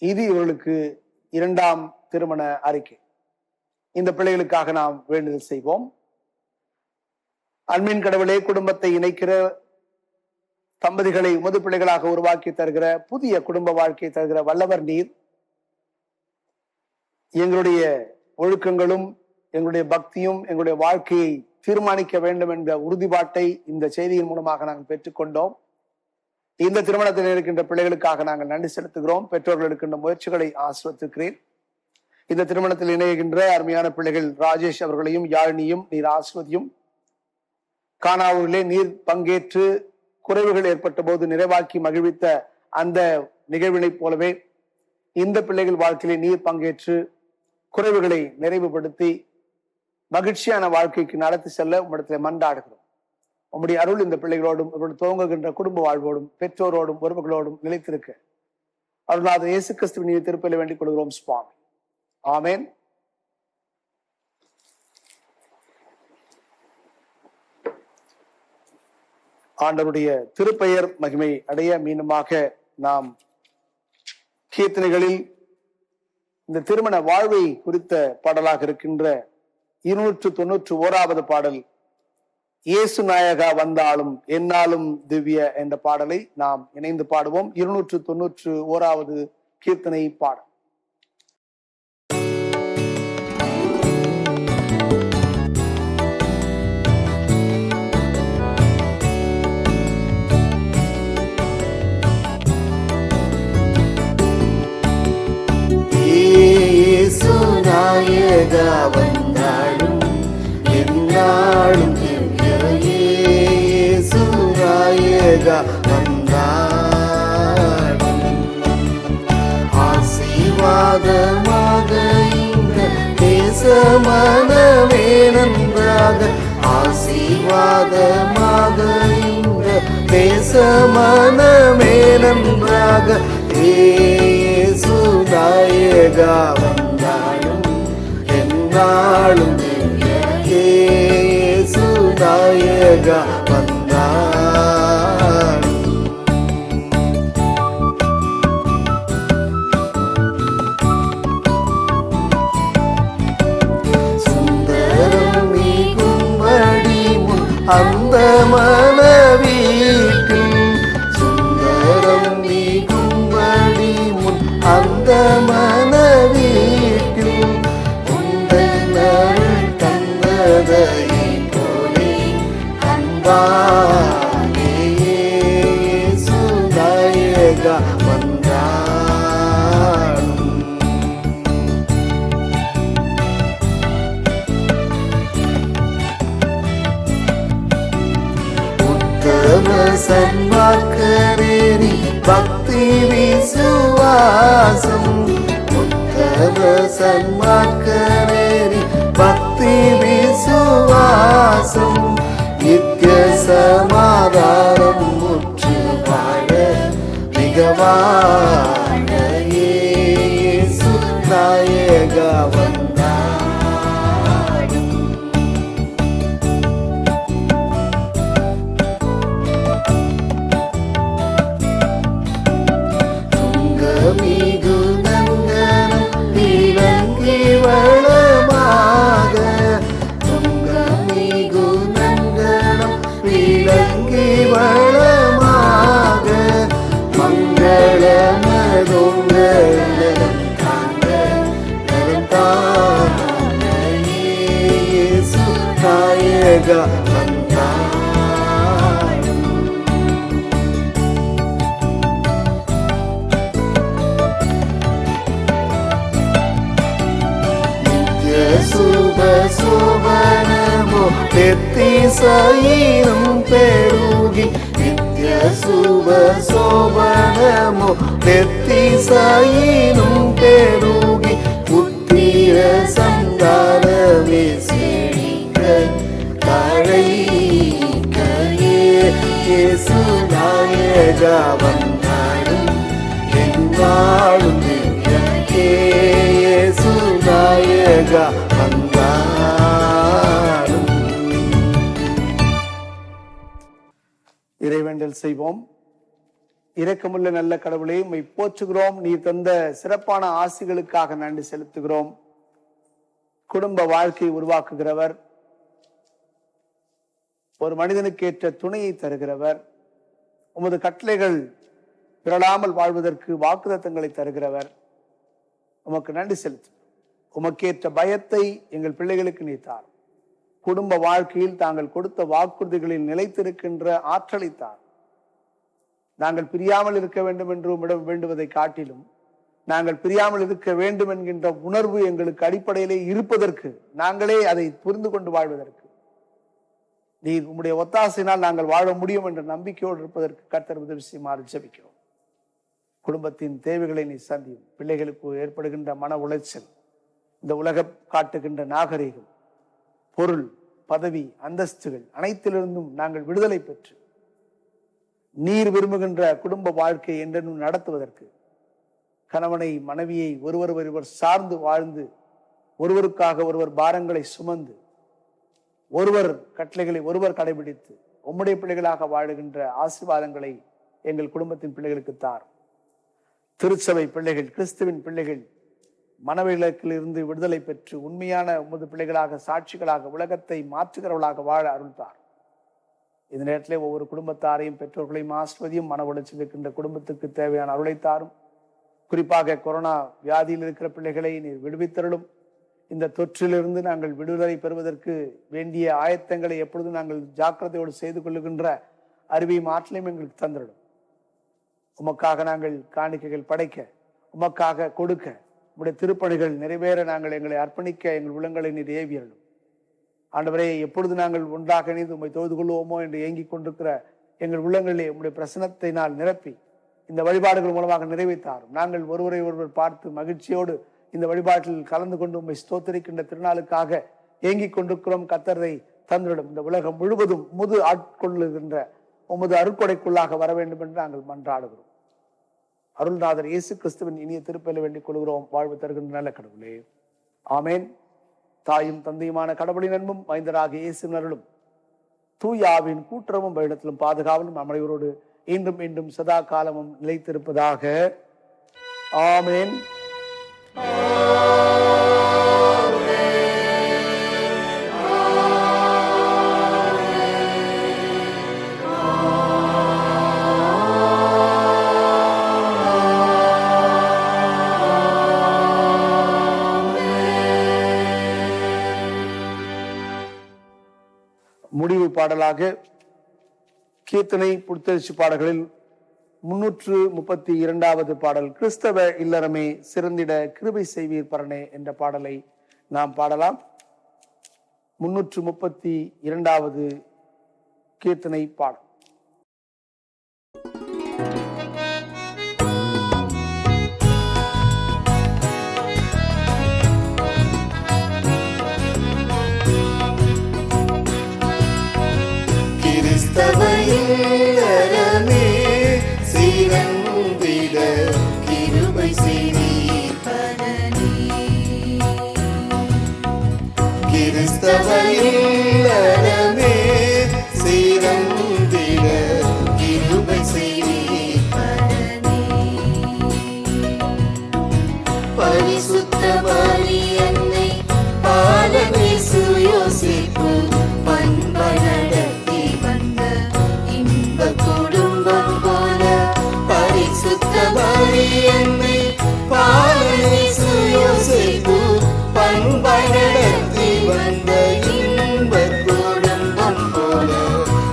இது இவர்களுக்கு 2ஆம் திருமண அறிக்கை. இந்த பிள்ளைகளுக்காக நாம் வேண்டுதல் செய்வோம். அன்பின் கடவுளே, குடும்பத்தை இணைக்கிற தம்பதிகளை உமது பிள்ளைகளாக உருவாக்கி தருகிற புதிய குடும்ப வாழ்க்கையை தருகிற வல்லவர் நீர். எங்களுடைய ஒழுக்கங்களும் எங்களுடைய பக்தியும் எங்களுடைய வாழ்க்கையை தீர்மானிக்க வேண்டும் என்ற உறுதிப்பாட்டை இந்த செய்தியின் மூலமாக நாங்கள் பெற்றுக்கொண்டோம். இந்த திருமணத்தில் இருக்கின்ற பிள்ளைகளுக்காக நாங்கள் நன்றி செலுத்துகிறோம். பெற்றோர்கள் எடுக்கின்ற முயற்சிகளை ஆசிர்வதிக்கிறேன். இந்த திருமணத்தில் இணைகின்ற அருமையான பிள்ளைகள் ராஜேஷ் அவர்களையும் யாழினியும் நீர் ஆசிர்வதியும். கானாவூரிலே நீர் பங்கேற்று குறைவுகள் ஏற்பட்ட போது நிறைவாக்கி மகிழ்வித்த அந்த நிகழ்வினை போலவே இந்த பிள்ளைகள் வாழ்க்கையிலே நீர் பங்கேற்று குறைவுகளை நிறைவுபடுத்தி மகிழ்ச்சியான வாழ்க்கைக்கு நடத்தி செல்ல உம்மிடத்தில் மன்றாடுகிறோம். உம்முடைய அருள் இந்த பிள்ளைகளோடும் இவர்கள் துவங்குகின்ற குடும்ப வாழ்வோடும் பெற்றோரோடும் உறவுகளோடும் நிலைத்திருக்க அருள்நாதர் இயேசு கிறிஸ்துவின் திருப்பலை வேண்டிக் கொள்கிறோம் சுவாமி. ஆமேன். ஆண்டவருடைய திருப்பெயர் மகிமை அடைய மீண்டுமாக நாம் கீர்த்தனைகளில் இந்த திருமண வாழ்வை குறித்த பாடலாக இருக்கின்ற 291வது பாடல், இயேசு நாயகா வந்தாலும் என்னாலும் திவ்ய என்ற பாடலை நாம் இணைந்து பாடுவோம். 291வது கீர்த்தனை பாடல். நாயகா வந்தாலும் என்னாலும் இயேசு நாயகா வந்தாலும் ஆசீர்வாதமாக இந்த தேசமனமே நன்றாக, ஆசீர்வாதமாக இந்த தேசமனமே நன்றாக, இயேசு நாயகா வந்தாலும் என்னாலும் இயேசு நாயகா வந்தாலும். சுந்தரம் நீங்கும்படி முன் அந்த மனவீட்டில், சுந்தரம் நீங்கும்படி முன் அந்த மனவீட்டில் உந்தனருள் தந்ததையை போலே அன்பாலே இயேசு நாயகா வந்தாலும். உத்தம சன்மா காவேரி பக்தி விசுவாசம் உத்தம சன்மார்க்கநேரி பக்தி விசுவாசம் நித்திய சமாதானம் முற்று வாழ மிகவாழ இயேசு நாயகா வந்தாடும். துங்கமிகு நங்கனம் விளங்கி வளமாக துங்கமிகு நங்கனம் விளங்கி வளமாக மங்களமதொங்கலம் காண்க நலம் தான இயேசு நாயகா வந்தாடும். நித்ய சுப சோபனமோ நெத்திசையினும் பெருகி நித்ய சுப சோபனமோ நெத்திசையினும் பெருகி புத்திர சந்தானமே செழிக்க தழைக்கையே இயேசு நாயகா வந்தாடும் என்னாலும் திவ்யக்கே இயேசு நாயகா வந்தாடும். இறைவேண்டல் செய்வோம். இரக்கமுள்ள நல்ல கடவுளே, உம்மை போற்றுகிறோம். நீர் தந்த சிறப்பான ஆசிகளுக்காக நன்றி செலுத்துகிறோம். குடும்ப வாழ்க்கையை உருவாக்குகிறவர், ஒரு மனிதனுக்கு ஏற்ற துணையை தருகிறவர், உமது கட்டளைகள் பிறழாமல் வாழ்வதற்கு வாக்குத்தத்தங்களை தருகிறவர். உமக்கு நன்றி செலுத்து. உமக்கேற்ற பயத்தை எங்கள் பிள்ளைகளுக்கு நீத்தார். குடும்ப வாழ்க்கையில் தாங்கள் கொடுத்த வாக்குறுதிகளில் நிலைத்திருக்கின்ற ஆற்றலை தார். நாங்கள் பிரியாமல் இருக்க வேண்டும் என்று உம்மிடம் வேண்டுவதை காட்டிலும் நாங்கள் பிரியாமல் இருக்க வேண்டும் என்கின்ற உணர்வு எங்களுக்கு அடிப்படையிலே இருப்பதற்கு, நாங்களே அதை புரிந்து கொண்டு வாழ்வதற்கு, நீர் உம்முடைய ஒத்தாசையினால் நாங்கள் வாழ முடியும் என்ற நம்பிக்கையோடு இருப்பதற்கு கர்த்தர் உதவி செய்யுமாறு ஜெபிக்கிறோம். குடும்பத்தின் தேவைகளை நீ சந்தியும். பிள்ளைகளுக்கு ஏற்படுகின்ற மன உளைச்சல், இந்த உலகம் காட்டுகின்ற நாகரீகம், பொருள், பதவி, அந்தஸ்துகள் அனைத்திலிருந்தும் நாங்கள் விடுதலை பெற்று நீர் விரும்புகின்ற குடும்ப வாழ்க்கை என்றும் நடத்துவதற்கு, கணவனை மனைவியை ஒருவர் சார்ந்து வாழ்ந்து ஒருவருக்காக ஒருவர் பாரங்களை சுமந்து ஒருவர் கட்டளைகளை ஒருவர் கடைபிடித்து உம்முடைய பிள்ளைகளாக வாழுகின்ற ஆசீர்வாதங்களை எங்கள் குடும்பத்தின் பிள்ளைகளுக்கு தார். திருச்சபை பிள்ளைகள், கிறிஸ்துவின் பிள்ளைகள் மனவிலக்கில் இருந்து விடுதலை பெற்று உண்மையான உமது பிள்ளைகளாக, சாட்சிகளாக, உலகத்தை மாற்றுகிறவர்களாக வாழ அருள்தார். இந்த நேரத்திலே ஒவ்வொரு குடும்பத்தாரையும் பெற்றோர்களையும் ஆசிர்வதியும். மன உளைச்சல் இருக்கின்ற குடும்பத்துக்கு தேவையான அருளைத்தாரும். குறிப்பாக கொரோனா வியாதியில் இருக்கிற பிள்ளைகளை நீர் விடுவித்தருளும். இந்த தொற்றிலிருந்து நாங்கள் விடுதலை பெறுவதற்கு வேண்டிய ஆயத்தங்களை எப்பொழுதும் நாங்கள் ஜாக்கிரதையோடு செய்து கொள்ளுகின்ற அறிவையும் ஆற்றலையும் எங்களுக்கு தந்திடும். உமக்காக நாங்கள் காணிக்கைகள் படைக்க, உமக்காக கொடுக்க, உம்முடைய திருப்பணிகள் நிறைவேற நாங்கள் எங்களை அர்ப்பணிக்க எங்கள் உள்ளங்களை நீர் ஏவியருளும். ஆண்டவரே, எப்பொழுது நாங்கள் ஒன்றாக இணைந்து உம்மை தொழுது கொள்வோமோ என்று ஏங்கிக் கொண்டிருக்கிற எங்கள் உள்ளங்களிலே உம்முடைய பிரசன்னத்தினால் நிரப்பி இந்த வழிபாடுகள் மூலமாக நிறைவேற்றாரும். நாங்கள் ஒருவரை ஒருவர் பார்த்து மகிழ்ச்சியோடு இந்த வழிபாட்டில் கலந்து கொண்டு உம்மை ஸ்தோத்திரிக்கின்ற திருநாளுக்காக ஏங்கிக் கொண்டிருக்கிறோம். கர்த்தரை தந்திடும். இந்த உலகம் முழுவதும் உமது ஆட்கொள்ளுகின்ற உமது அருட்கொடைக்குள்ளாக வர வேண்டும் என்று நாங்கள் மன்றாடுகிறோம். அருள்நாதர் இயேசு கிறிஸ்துவின் இனிய திருப்பெயரில் வேண்டிக் கொள்கிறோம். வாழ்வு தருகின்ற நல்ல கடவுளே, ஆமேன். தாயும் தந்தையுமான கடவுளின் அன்பும் மைந்தராகிய இயேசுவின் அருளும் தூயாவின் கூட்டுறவும் பயணத்திலும் பாதுகாவலும் நம்மளையோடு இன்றும் மீண்டும் சதா காலமும் நிலைத்திருப்பதாக. ஆமேன். முடிவு பாடலாக கீர்த்தனை புத்தரிசி பாடல்களில் 332வது பாடல், கிறிஸ்தவ இல்லறமே சிறந்திட கிருபை செய்வீர் பரனே என்ற பாடலை நாம் பாடலாம். 332வது கீர்த்தனை பாடல். கிருபை செய்தீர் பரனே. கிறிஸ்தவ இல்லறமே சிறந்திட கிருபை செய்தீர் பரனே. பரிசுத்த மரியன்னை பாலமேசு யோசிப்பு பண்பாய் நடத்தி வந்த இன்ப குடும்பம் போல பரிசுத்த மரியன்னை பாலமேசு யோசிப்பு பண்பாய் நடத்தி வந்த இன்ப குடும்பம் போல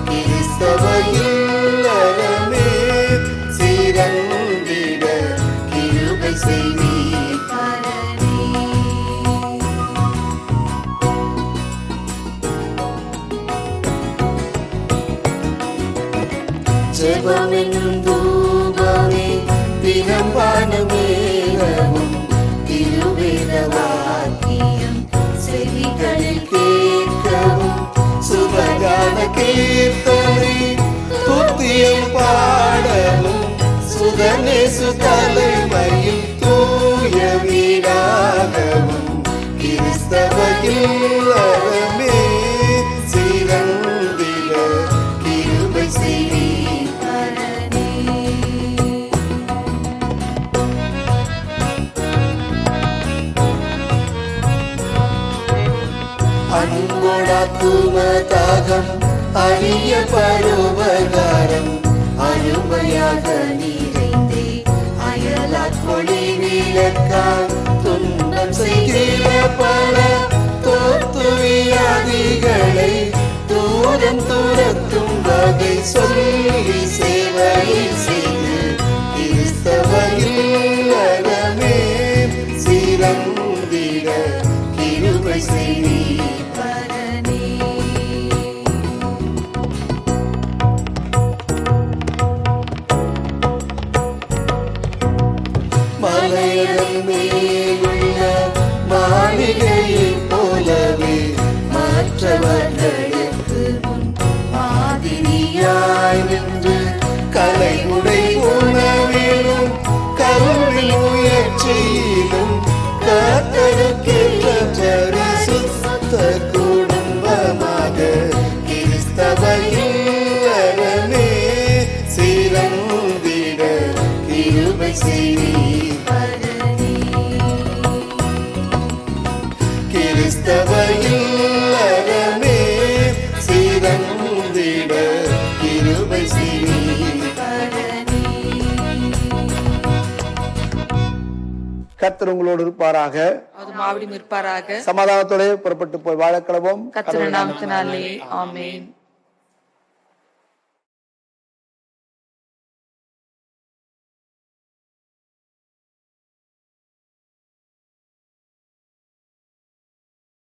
கிறிஸ்தவ இல்லறமே சிறந்திட கிருபை செய்தீர் பரனே. ஜெபமென்னும் தூபமே தினம் பானமேகவும் திருவேத வாக்கியம் செவிகளில் கேட்கவும் சுபகான கீர்த்தனை துத்தியம் பாடவும் சுதனேசு தலைமையில் தூய வீடாகவும் கிறிஸ்தவ இல்லறமே சிறந்திட கிருபை செய்தீர் பரனே. அன்போடாத்தும தாகம் அரிய பரோபகாரம் அருமையாக நிறைந்தே அயலாட்கொழி விளக்காய் துன்பம் செய்கிற பல தோத்துவியாதிகளை தூரம் துரத்தும் வகை சொல்லி சேவையை செய்து கிறிஸ்தவ இல்லறமே சிறந்திட கிருபை செய்தீர் பரனே. மலையதன் மேலுள்ள மாளிகையைப் போலவே மற்றவர்களுக்கு முன் மாதிரியாய் நின்று கலைமுறை உணவிலும் கல்வி முயற்சியிலும் கர்த்தருக்கேற்ற பரிசுத்த குடும்பமாக கிறிஸ்தவ இல்லறமே சிறந்திட கிருபை செய்தீர் பரனே. கிறிஸ்தவ இல்லறமே சிறந்திட கிருபை செய்தீர் பரனே. கர்த்தர் உங்களோடு இருப்பாராக. அது மாவடி இருப்பாராக. சமாதானத்தோட புறப்பட்டு போய் வாழக்கிழவோம். கர்த்தர் நாமத்தினாலே ஆமென்.